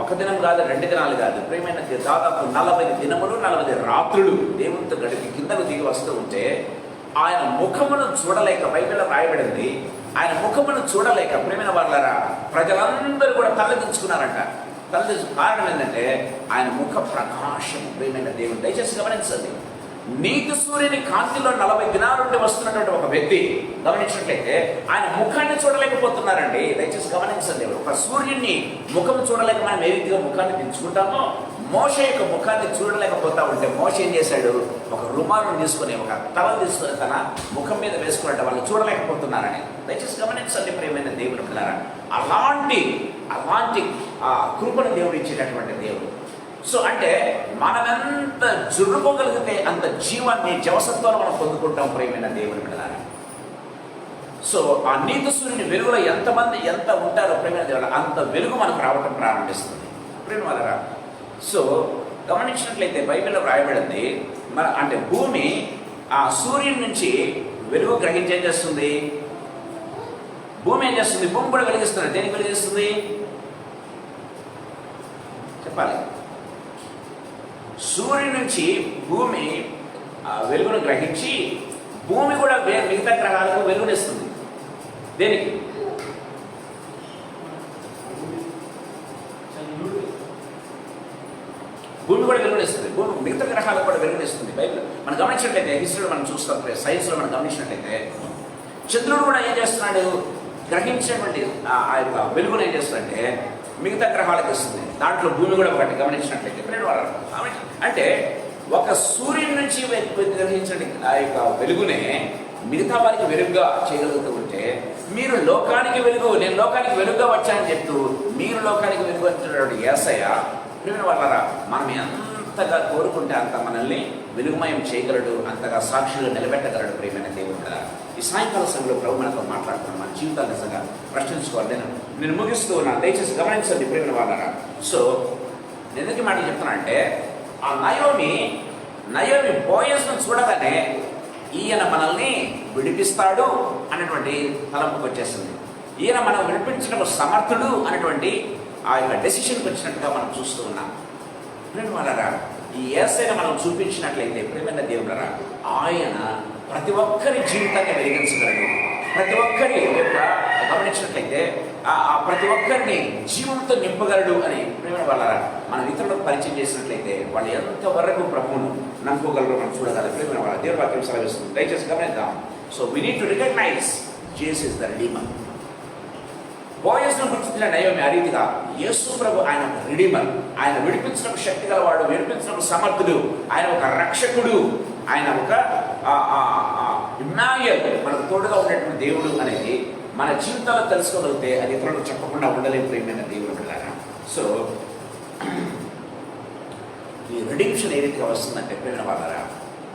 ఒక దినం కాదు, 2 దినాలు కాదు, ప్రేమైనది దాదాపు 40 దినములు 40 రాత్రులు దేవునితో గడిపి కిందకు దిగి వస్తూ ఉంటే ఆయన ముఖమును చూడలేక, బైబిల్లో రాయబడింది, ఆయన ముఖమును చూడలేక ప్రేమైన వాళ్ళారా ప్రజలందరూ కూడా తలదించుకున్నారంట. తలదించు కారణం ఏంటంటే ఆయన ముఖ ప్రకాశం. ప్రేమైన దేవుని దయచేసి గమనించండి. నీతి సూర్యుని కాంతిలో 40 దినాల నుండి వస్తున్నటువంటి ఒక వ్యక్తి గమనించినట్లయితే ఆయన ముఖాన్ని చూడలేకపోతున్నారండి. దయచేసి గమనించండి. ఒక సూర్యుడిని ముఖం చూడలేక మనం ఏ రీతిగా ముఖాన్ని దించుకుంటామో మోషే యొక్క ముఖాన్ని చూడలేకపోతా ఉంటే మోషే ఏం చేశాడు? ఒక రుమాలను తీసుకొని, ఒక టవల్ తీసుకొని తన ముఖం మీద వేసుకున్నట్టు వాళ్ళు చూడలేకపోతున్నారని. దయచేసి గమనించండి ప్రియమైన దేవుని పిల్లరా, అలాంటి కృపను దేవుడు ఇచ్చేటటువంటి దేవుడు. సో అంటే మనం ఎంత జుర్రుకోగలిగితే అంత జీవాన్ని జవసత్వాలు మనం పొందుకుంటాం ప్రియమైన దేవుని పిల్లరా. సో ఆ నీతి సూర్యుని వెలుగులో ఎంత ఉంటారో ప్రియమైన దేవుడు అంత వెలుగు మనకు రావటం ప్రారంభిస్తుంది ప్రేమ వాళ్ళరా. సో గమనించినట్లయితే బైబిల్లో రాయబడింది అంటే భూమి ఆ సూర్యుని నుంచి వెలుగు గ్రహించి ఏం చేస్తుంది? భూమి ఏం చేస్తుంది? భూమి కూడా వెలిగిస్తుంది. దేనికి వెలిగిస్తుంది చెప్పాలి? సూర్యుని నుంచి భూమి వెలుగును గ్రహించి భూమి కూడా మిగతా గ్రహాలకు వెలుగునిస్తుంది. దేనికి? భూమి కూడా వెలుగునిస్తుంది, భూమి మిగతా గ్రహాలకు కూడా వెలుగునిస్తుంది. బైబిల్ మనం గమనించినట్లయితే, హిస్టరీలో మనం చూస్తాం, సైన్స్లో మనం గమనించినట్లయితే చంద్రుడు కూడా ఏం చేస్తున్నాడు? గ్రహించినటువంటి ఆ యొక్క వెలుగును ఏం చేస్తున్నాడంటే మిగతా గ్రహాలకు ఇస్తుంది. దాంట్లో భూమి కూడా ఒకటి గమనించినట్లయితే అంటే ఒక సూర్యుడి నుంచి గ్రహించండి ఆ యొక్క వెలుగునే మిగతా వారికి వెలుగుగా చేయగలుగుతూ ఉంటే, మీరు లోకానికి వెలుగు, నేను లోకానికి వెలుగుగా వచ్చానని చెప్తూ మీరు లోకానికి వెలుగు అంటున్నటువంటి యేసయ్య ప్రియమైన వాళ్ళారా మనం ఎంతగా కోరుకుంటే అంత మనల్ని వెలుగుమయం చేయగలడు, అంతగా సాక్షులు నిలబెట్టగలడు ప్రియమైన దేవుడు. ఈ సాయంకాల సమయంలో ప్రభు మనతో మాట్లాడుతున్నాను. మన జీవితాలు నిజంగా ప్రశ్నించుకోవాలి. నేను ముగిస్తూ ఉన్నాను, దయచేసి గమనించండి ప్రియమైన వాళ్ళారా. సో నేను ఎందుకు మాట చెప్తున్నా అంటే ఆ నయోమి బోయస్ను చూడగానే ఈయన మనల్ని విడిపిస్తాడు అనేటువంటి తలంపుకి వచ్చేస్తుంది. ఈయన మనం విడిపించడం సమర్థుడు అనేటువంటి ఆ యొక్క డెసిషన్కి వచ్చినట్టుగా మనం చూస్తూ ఉన్నాం ప్రియమైన వాళ్ళారా. ఈ యేసయ్యను మనం చూపించినట్లయితే ప్రియమైన దేవుడరా ఆయన ప్రతి ఒక్కరి జీవితాన్ని వెలిగించగలడు. ప్రతి ఒక్కరి యొక్క గమనించినట్లయితే ప్రతి ఒక్కరిని జీవంతో నింపగలడు అని ప్రియమైన వాళ్ళారా మనం ఇతరులకు పరిచయం చేసినట్లయితే వాళ్ళు ఎంతవరకు ప్రభువును నమ్ముకోగలరు మనం చూడగలరు ప్రియమైన వాళ్ళ దేవుని వాక్యం సెలవిస్తుంది. దయచేసి గమనిద్దాం. So we need to recognise Jesus is the redeemer. బోయస్ను గుర్తించిన నయోమి ఆ రీతిగా యేసు ప్రభు ఆయన రిడీమర్, ఆయన విడిపించడం శక్తి గలవాడు, విడిపించడం సమర్థుడు, ఆయన ఒక రక్షకుడు, ఆయన ఒక ఇమ్మాన్యుయల్ మనకు తోడుగా ఉండేటువంటి దేవుడు అనేది మన జీవితాల్లో తెలుసుకోగలిగితే అది ఇతరులకు చెప్పకుండా ఉండలేని ప్రియమైన దేవుడు కదా. సో ఈ రిడీమ్షన్ ఏ రీతిగా వస్తుందంటే ప్రియమైన వాళ్ళారా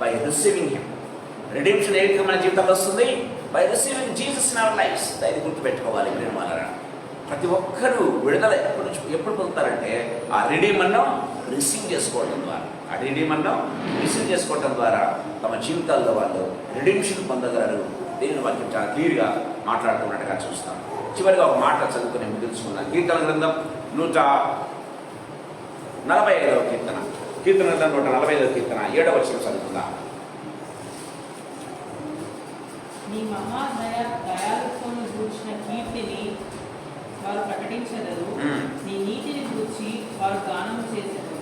బై రిసీవింగ్ హిమ్. రిడీమ్షన్ ఏ రీతిగా మన జీవితంలో వస్తుంది? By receiving Jesus in our lives. అది గుర్తుపెట్టుకోవాలి ప్రియమైన వాళ్ళారా. ప్రతి ఒక్కరూ విడుదల ఎప్పుడు పొందుతారంటే ఆ రిడీమర్ను రిసీవ్ చేసుకోవడం ద్వారా, ఆ రిడీమర్ను రిసీవ్ చేసుకోవడం ద్వారా తమ జీవితాల్లో వాళ్ళు రిడీమ్షన్ పొందగలరు. దీనిని వారికి చాలా క్లియర్గా మాట్లాడుతున్నట్టుగా చూస్తాం. చివరిగా ఒక మాట చదువుకుని ముగించుకున్నాం. కీర్తన గ్రంథం 145వ కీర్తన కీర్తన 145 కీర్తన 7వ వచనం చదువుకుందాం. నీ దయాలుత్వమును గూర్చిన కీర్తిని వారు ప్రకటించెదరు. నీ నీతిని గూర్చి వారు గానము చేసెదరు.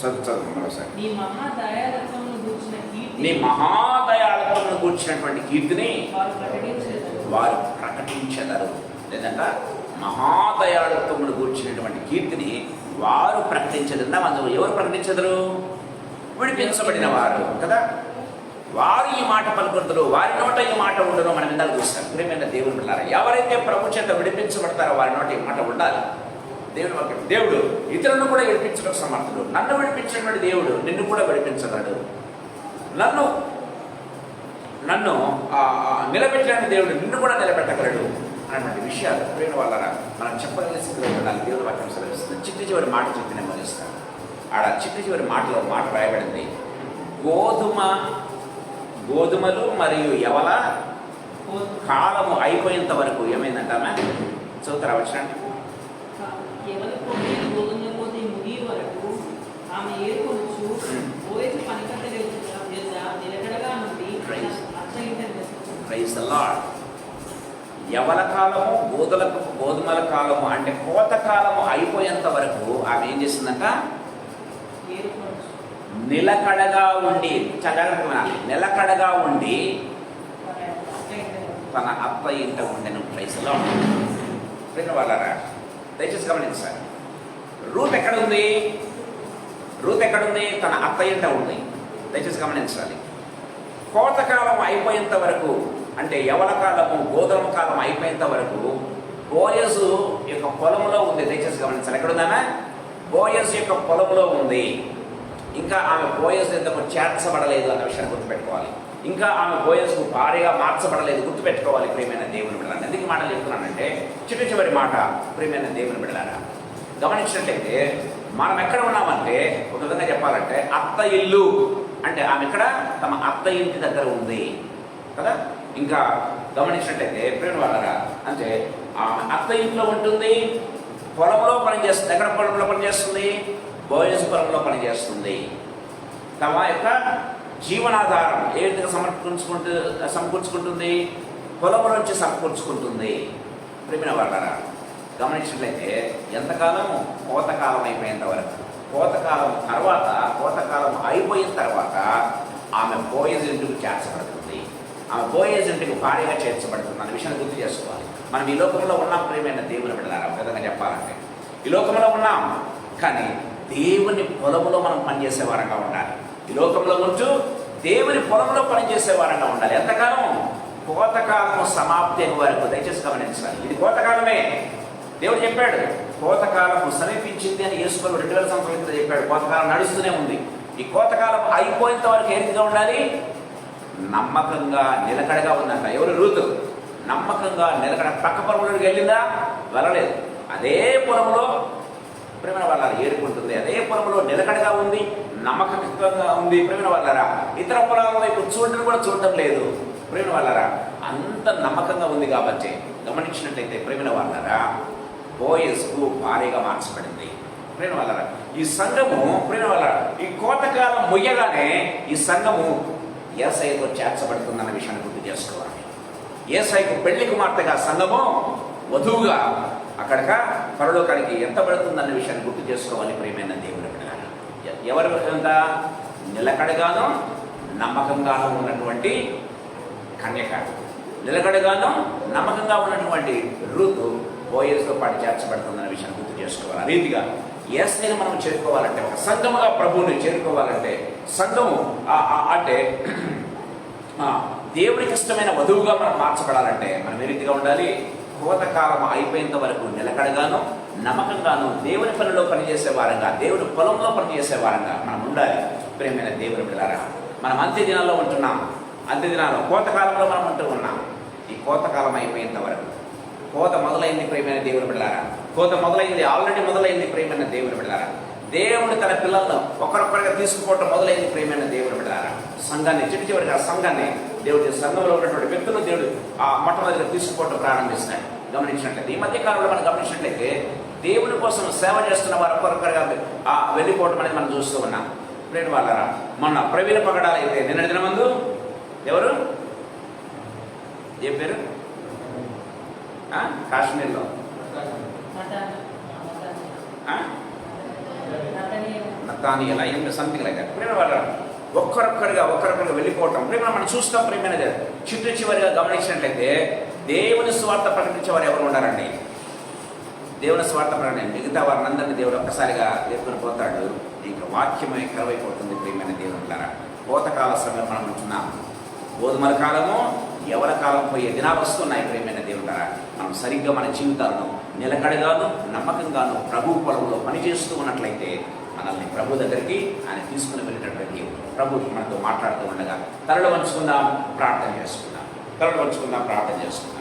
చదువు మరోసారి. నీ మహాదయాలుత్వమును గూర్చిన కీర్తి, నీ మహాదయాలుత్వమును గూర్చినటువంటి కీర్తిని వారు ప్రకటించెదరు. లేదంట మహాదయాళుత్వమును గూర్చినటువంటి కీర్తిని వారు ప్రకటించదు. అందులో ఎవరు ప్రకటించదరు? విడిపించబడిన వారు కదా. వారు ఈ మాట పలుకుతారు, వారి నోట ఈ మాట ఉండరు. మనం ఇందాక చూస్తాం. ప్రియమైన దేవుని బిడ్డలారా, ఎవరైతే ప్రభు చేత విడిపించబడతారో వారి నోట ఈ మాట ఉండాలి. దేవుడు వాక్యం, దేవుడు ఇతరులను కూడా విడిపించడం సమర్థుడు. నన్ను విడిపించినటువంటి దేవుడు నిన్ను కూడా విడిపించగలడు. నన్ను నిలబెట్టిన దేవుడు నిన్ను కూడా నిలబెట్టగలడు అన్నటువంటి విషయాలు ప్రేమ వల్ల మనం చెప్పగలిగే స్థితిలో ఉండాలి. దేవుడు వాక్యం సెలవిస్తుంది. చిట్టి చివరి మాట చెప్పి నెమ్మదిస్తాను. ఆడ చిట్టి చివరి మాటలో మాట రాయబడింది, గోధుమలు మరియు యవల కాలము అయిపోయేంత వరకు ఏమైందంటామా? చదువుతారా వచ్చినట్టు? Praise the lord. యవల కాలము, గోధుమల కాలము అంటే కోత కాలము అయిపోయేంత వరకు ఆమె ఏం చేసిందంట? నిలకడగా ఉండి, నిలకడగా ఉండి తన అత్త ఇంట ఉండెను. Praise the lord. ప్రియ వాళ్ళారా, దయచేసి గమనించాలి. రూత్ ఎక్కడుంది? తన అత్త ఇంట ఉంది. దయచేసి గమనించాలి. కోతకాలం అయిపోయేంత వరకు అంటే యవల కాలము, గోధుమ కాలం అయిపోయేంత వరకు బోయజు యొక్క పొలంలో ఉంది. దయచేసి గమనించాలి. ఎక్కడుందామా? బోయజు యొక్క పొలంలో ఉంది. ఇంకా ఆమె బోయజు ఎందుకు చేర్చబడలేదు అన్న విషయాన్ని గుర్తుపెట్టుకోవాలి. ఇంకా ఆమె బోయజుకు భార్యగా మార్చబడలేదు, గుర్తుపెట్టుకోవాలి. ప్రియమైన దేవుని బిడ్డలారా, ఎందుకు మాటలు చెప్తున్నానంటే చివరి మాట ప్రియమైన దేవుని బిడ్డలారా గమనించినట్లయితే మనం ఎక్కడ ఉన్నామంటే, ఒక విధంగా చెప్పాలంటే అత్త ఇల్లు అంటే ఆమె ఇక్కడ తమ అత్త ఇంటి దగ్గర ఉంది కదా. ఇంకా గమనించినట్లయితే ప్రేమ వాళ్ళరా, అంటే ఆమె అత్త ఇంట్లో ఉంటుంది, పొలంలో పనిచేస్తుంది. ఎక్కడ పొలంలో పనిచేస్తుంది? బోయజు పొలంలో పనిచేస్తుంది. తమ యొక్క జీవనాధారం ఏ విధంగా సమకూర్చుకుంటుంది? పొలం నుంచి సమకూర్చుకుంటుంది. ప్రేమ వాళ్ళరా గమనించినట్లయితే ఎంతకాలము? కోతకాలం అయిపోయేంత వరకు. కోతకాలం అయిపోయిన తర్వాత ఆమె బోయజు ఇంటికి చేర్చబడుతుంది. ఆమె బోయజు ఇంటికి భార్యగా చేర్చబడుతుంది అనే విషయాన్ని గుర్తు చేసుకోవాలి. మనం ఈ లోకంలో ఉన్నాం ప్రియమైన దేవుని బిడ్డలారా. ఒక విధంగా చెప్పాలంటే ఈ లోకంలో ఉన్నాం, కానీ దేవుని పొలంలో మనం పనిచేసే వారంగా ఉండాలి. ఈ లోకంలో ఉంటూ దేవుని పొలంలో పనిచేసే వారంగా ఉండాలి. ఎంతకాలం? కోతకాలము సమాప్తి వరకు. దయచేసి గమనించాలి. ఇది కోతకాలమే. దేవుడు చెప్పాడు కోతకాలము సమీపించింది అని యేసుప్రభువు 2000 సంవత్సరాల క్రితం చెప్పాడు. కోతకాలం నడుస్తూనే ఉంది. ఈ కోతకాలం అయిపోయేంత వరకు ఏ రీతిగా ఉండాలి? నమ్మకంగా నిలకడగా ఉందంట. ఎవరు? రూతు. నమ్మకంగా నిలకడ. పక్క పొలంలోకి వెళ్ళిందా? వెళ్ళలేదు. అదే పొలంలో ప్రేమ వాళ్ళ ఏరుకుంటుంది. అదే పొలంలో నిలకడగా ఉంది, నమ్మకంగా ఉంది. ప్రేమ వాళ్ళరా ఇతర పొలాల వైపు చూడటం లేదు. ప్రేమ వాళ్ళరా అంత నమ్మకంగా ఉంది. కాబట్టి గమనించినట్లయితే ప్రేమ వాళ్ళరా బోయజుకు భార్యగా మార్చబడింది. ప్రేమ వాళ్ళరా ఈ సంఘము ప్రేమ వాళ్ళ ఈ కోతకాలం ముయ్యగానే ఈ సంఘము యేసయ్యతో చేర్చబడుతుందన్న విషయాన్ని గుర్తు చేసుకోవాలి. యేసయ్యకు పెళ్లి కుమార్తెగా సంఘము వధువుగా అక్కడక పరలోకానికి ఎత్తబడుతుందన్న విషయాన్ని గుర్తు చేసుకోవాలి. ప్రియమైన దేవుని బిడ్డలారా, ఎవరి ఎంత నిలకడగానో నమ్మకంగానూ ఉన్నటువంటి కన్యక, నిలకడగానూ నమ్మకంగా ఉన్నటువంటి రూతు బోయజుతో పాటు చేర్చబడుతుందన్న విషయాన్ని గుర్తు చేసుకోవాలి. ఆ రీతిగా యేసయ్యను మనం చేరుకోవాలంటే, ఒక సంఘముగా ప్రభువుని చేరుకోవాలంటే, సంఘము అంటే దేవునికి ఇష్టమైన వధువుగా మనం మార్చబడాలంటే మనం ఏ రీతిగా ఉండాలి? కోతకాలం అయిపోయేంత వరకు నిలకడగాను నమ్మకంగాను దేవుని పనిలో పనిచేసే వారంగా, దేవుని పొలంలో పనిచేసే వారంగా మనం ఉండాలి. ప్రియమైన దేవుని బిడ్డలారా, మనం అంత్య దినాల్లో ఉంటున్నాం. అంత్య దినాల్లో కోతకాలంలో మనం ఉంటూ ఉన్నాం. ఈ కోతకాలం అయిపోయేంత వరకు కోత మొదలైంది. ప్రియమైన దేవుని బిడ్డలారా, కోత మొదలైంది, ఆల్రెడీ మొదలైంది. ప్రియమైన దేవుని బిడ్డలారా, దేవుడు తన పిల్లలను ఒకరొక్కరిగా తీసుకుపోవటం మొదలైంది. ప్రియమైన దేవుని బిడ్డలారా, సంఘాన్ని చివరికి ఆ సంఘాన్ని దేవుడి సంఘంలో ఉన్నటువంటి వ్యక్తులు దేవుడు ఆ మొట్టమొదటిగా తీసుకుపోవటం ప్రారంభిస్తున్నాడు. గమనించినట్లయితే ఈ మధ్య కాలంలో మనం గమనించినట్లయితే దేవుని కోసం సేవ చేస్తున్న వారు ఒక్కొక్కరుగా వెళ్ళిపోవటం అనేది మనం చూస్తూ ఉన్నాం. ప్రేమ వాళ్ళరా, మొన్న ప్రవీణ పగడాలు అయితే నిన్నటి దిన ముందు ఎవరు ఏ పేరు కాశ్మీర్లో నతానియల్ అయ్యింది సంథింగ్ లైక్ దట్. ప్రేమ వాళ్ళరా, ఒక్కరొక్కరుగా వెళ్ళిపోవటం ప్రేమ మనం చూస్తాం. ప్రేమైనది చిట్టు చివరిగా గమనించినట్లయితే దేవుని స్వార్థ ప్రకటించేవారు ఎవరు ఉండారండి? దేవుని స్వార్థ ప్రకటన. మిగతా వారిని అందరినీ దేవుడు ఒక్కసారిగా ఎత్తుకొని పోతాడు. ఇంకా వాక్యమే కరువైపోతుంది. ప్రియమైన దేవుడు ఉంటారా, కోతకాల సమయం మనం ఉంటున్నాం. గోధుమల కాలము ఎవర కాలం పోయే దినాలు వస్తున్నాయి. ప్రియమైన దేవుడారా, మనం సరిగ్గా మన జీవితాలను నిలకడగాను నమ్మకంగాను ప్రభు పొలంలో పనిచేస్తూ ఉన్నట్లయితే మనల్ని ప్రభు దగ్గరికి ఆయన తీసుకుని వెళ్ళేటటువంటి ప్రభు మనతో మాట్లాడుతూ ఉండగా తలలో వంచుకుందాం, ప్రార్థన చేసుకుందాం. తలలో వంచుకుందాం, ప్రార్థన చేసుకుందాం.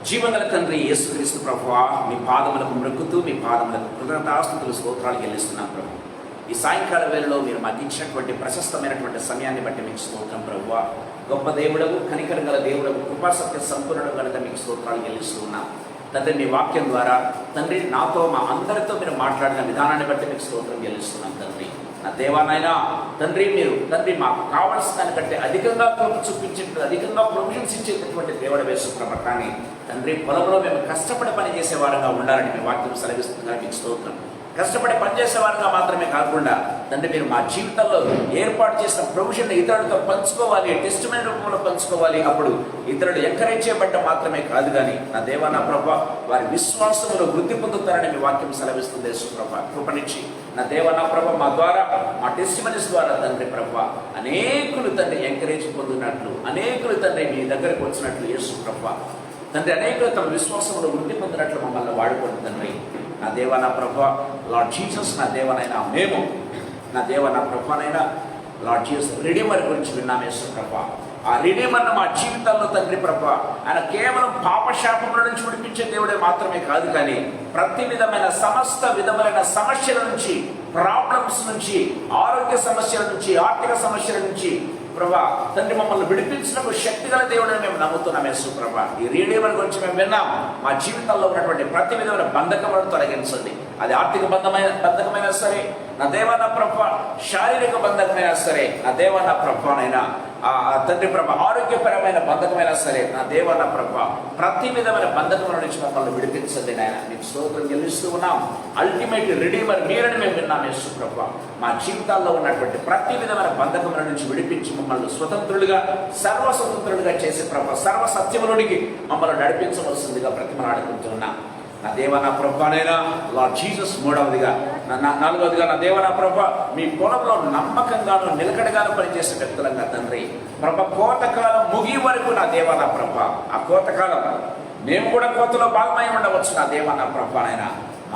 జీవగల తండ్రి యేసుక్రీస్తు ప్రభువా, మీ పాదములకు మ్రొక్కుతూ మీ పాదములకు కృతజ్ఞతాస్తుతులు స్తోత్రాలు చెల్లిస్తున్నాం ప్రభు. ఈ సాయంకాల వేళలో మీరు మాకు ఇచ్చినటువంటి ప్రశస్తమైనటువంటి సమయాన్ని బట్టి మీకు స్తోత్రం ప్రభువా. గొప్ప దేవుడవు, కనికరం గల దేవుడవు, కృపాసత్య సంపూర్ణుడు కనుక మీకు స్తోత్రాలు చెల్లిస్తూ ఉన్నాం తండ్రి. మీ వాక్యం ద్వారా తండ్రి నాతో మా అందరితో మీరు మాట్లాడిన విధానాన్ని బట్టి మీకు స్తోత్రం చెల్లిస్తున్నాం తండ్రి. నా దేవానైనా తండ్రి, మీరు తండ్రి మాకు కావాల్సిన దానికంటే అధికంగా కృప చూపించేటట్టు అధికంగా ప్రొవిజన్స్ ఇచ్చేటటువంటి దేవుడు వేసుకున్నాం. కానీ తండ్రి పొలంలో మేము కష్టపడి పనిచేసేవారుగా ఉండాలని మీ వాక్యం సెలవిస్తున్నారు. మీకు స్తోత్రం. కష్టపడి పనిచేసేవారుగా మాత్రమే కాకుండా తండ్రి మీరు మా జీవితంలో ఏర్పాటు చేసిన ప్రొవిజన్ ఇతరులతో పంచుకోవాలి, టెస్టిమనీ రూపంలో పంచుకోవాలి. అప్పుడు ఇతరులు ఎంకరేజ్ చేయబడ్డ మాత్రమే కాదు కానీ నా దేవా నా ప్రభా వారి విశ్వాసంలో వృద్ధి పొందుతారని మీ వాక్యం సెలవిస్తుంది. యేసు ప్రభా కృపనిచ్చి నా దేవా నా ప్రభా మా ద్వారా మా టెస్టిమనీస్ ద్వారా తండ్రి ప్రభా అనేకులు తండ్రి ఎంకరేజ్ పొందినట్లు, అనేకులు తండ్రి మీ దగ్గరకు వచ్చినట్లు యేసు ప్రభా తండ్రి అనేకులు తమ విశ్వాసంలో వృద్ధి పొందినట్లు మమ్మల్ని వాడుకోండి తండ్రి. నా దేవ నా ప్రభా లార్డ్ జీసస్, నా దేవనైనా మేము నా దేవ నా ప్రభానైనా లార్డ్ జీసస్ రిడీమర్ గురించి విన్నాం. యేసు ప్రభా ఆ రిడీమర్ను మా జీవితాల్లో తండ్రి ప్రభా ఆయన కేవలం పాపశాపముల నుంచి విడిపించే దేవుడే మాత్రమే కాదు కానీ ప్రతి విధమైన సమస్త విధములైన సమస్యల నుంచి, ప్రాబ్లమ్స్ నుంచి, ఆరోగ్య సమస్యల నుంచి, ఆర్థిక సమస్యల నుంచి ప్రభా తండ్రి మమ్మల్ని విడిపించినప్పుడు శక్తి గల దేవుడని మేము నమ్ముతున్నాం. యేసు ప్రభా ఈ రీడీమర్ గురించి మేము విన్నాం. మా జీవితంలో ఉన్నటువంటి ప్రతి విధమైన బంధకములను తొలగించండి. అది ఆర్థిక బంధకమైనా సరే నా దేవా నా ప్రభా, శారీరక బంధకమైనా సరే నా దేవా నా ప్రభానైనా తండ్రి ప్రభ ఆరోగ్యపరమైన బంధకమైనా సరే నా దేవా నా ప్రభ ప్రతి విధమైన బంధకముల నుంచి మమ్మల్ని విడిపించండి నాయన. మీకు స్తోత్రం చెల్లిస్తూ ఉన్నాం. అల్టిమేట్ రిడీమర్ మీరని మేము విన్నాం. యేసు ప్రభ మా జీవితాల్లో ఉన్నటువంటి ప్రతి విధమైన బంధకముల నుంచి విడిపించి మమ్మల్ని స్వతంత్రులుగా సర్వస్వతంత్రులుగా చేసే ప్రభ సర్వ సత్యములోనికి మమ్మల్ని నడిపించవలసిందిగా బ్రతిమలాడుకుంటున్నాం. నా దేవ నా ప్రభానైనా లార్డ్ జీసస్ మూడవదిగా నాలుగవదిగా నా దేవ నా ప్రభ మీ పొలంలో నమ్మకంగాను నిలకడగాను పనిచేసే వ్యక్తులంగా తండ్రి ప్రభ కోతకాలం ముగి వరకు నా దేవ నా ప్రభ ఆ కోతకాలం మేము కూడా కోతలో భాగమై ఉండవచ్చు. నా దేవ నా ప్రభానైనా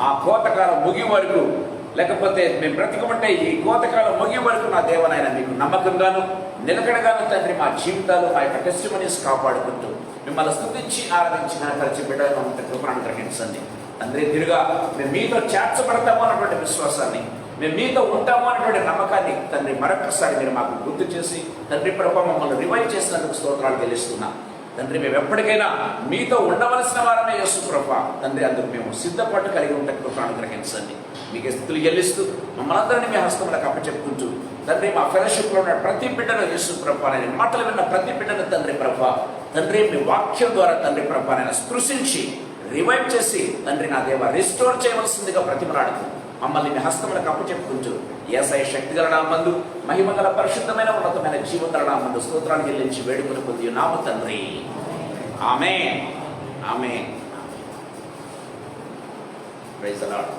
ఆ కోతకాలం ముగి వరకు లేకపోతే మేము బ్రతికమంటే ఈ కోతకాలం ముగి వరకు నా దేవనైనా మీకు నమ్మకంగాను నిలకడగాను తండ్రి మా జీవితాలు మా యొక్క టెస్టిమనీస్ కాపాడుకుంటూ మిమ్మల్ని స్తుతించి ఆరాధించి కనపరిచి బిడ్డగా ఉంటే కృపను గ్రహించండి తండ్రి. తిరుగా మేము మీతో చేర్చబడతాము అన్నటువంటి విశ్వాసాన్ని, మేము మీతో ఉంటాము అన్నటువంటి నమ్మకాన్ని తండ్రి మరొకసారి మీరు మాకు గుర్తు చేసి తండ్రి ప్రభావ మమ్మల్ని రివైవ్ చేసినందుకు స్తోత్రాలు చెల్లిస్తున్నాం తండ్రి. మేము ఎప్పటికైనా మీతో ఉండవలసిన వారమే యేసు ప్రభా తండ్రి. అందుకు మేము సిద్ధపాటు కలిగి ఉంటే కృపను గ్రహించండి. మీకు స్థుతులు చెల్లిస్తూ మమ్మల్ని అందరినీ మీ హస్తములకు అప్పచెప్పుకుంటూ తండ్రి మా ఫెలోషిప్లో ఉన్న ప్రతి బిడ్డను యేసు ప్రభా నేను మాటలు విన్న ప్రతి బిడ్డను తండ్రి ప్రభా తండ్రి మీ వాక్యం ద్వారా తండ్రి ప్రభా నేను స్పృశించి రివైవ్ చేసి తండ్రి నా దేవ రిస్టోర్ చేయవలసిందిగా బ్రతిమలాడుతూ మమ్మల్ని మీ హస్తములకు అప్పచెప్పుకుంటూ యేసయ్య శక్తిగల నామమునందు మహిమగల పరిశుద్ధమైన ఉన్నతమైన జీవగల నామమునందు స్తోత్రాలు చెల్లించి వేడుకొని పొంది నామ తండ్రి. ఆమేన్ ఆమేన్. Praise the lord.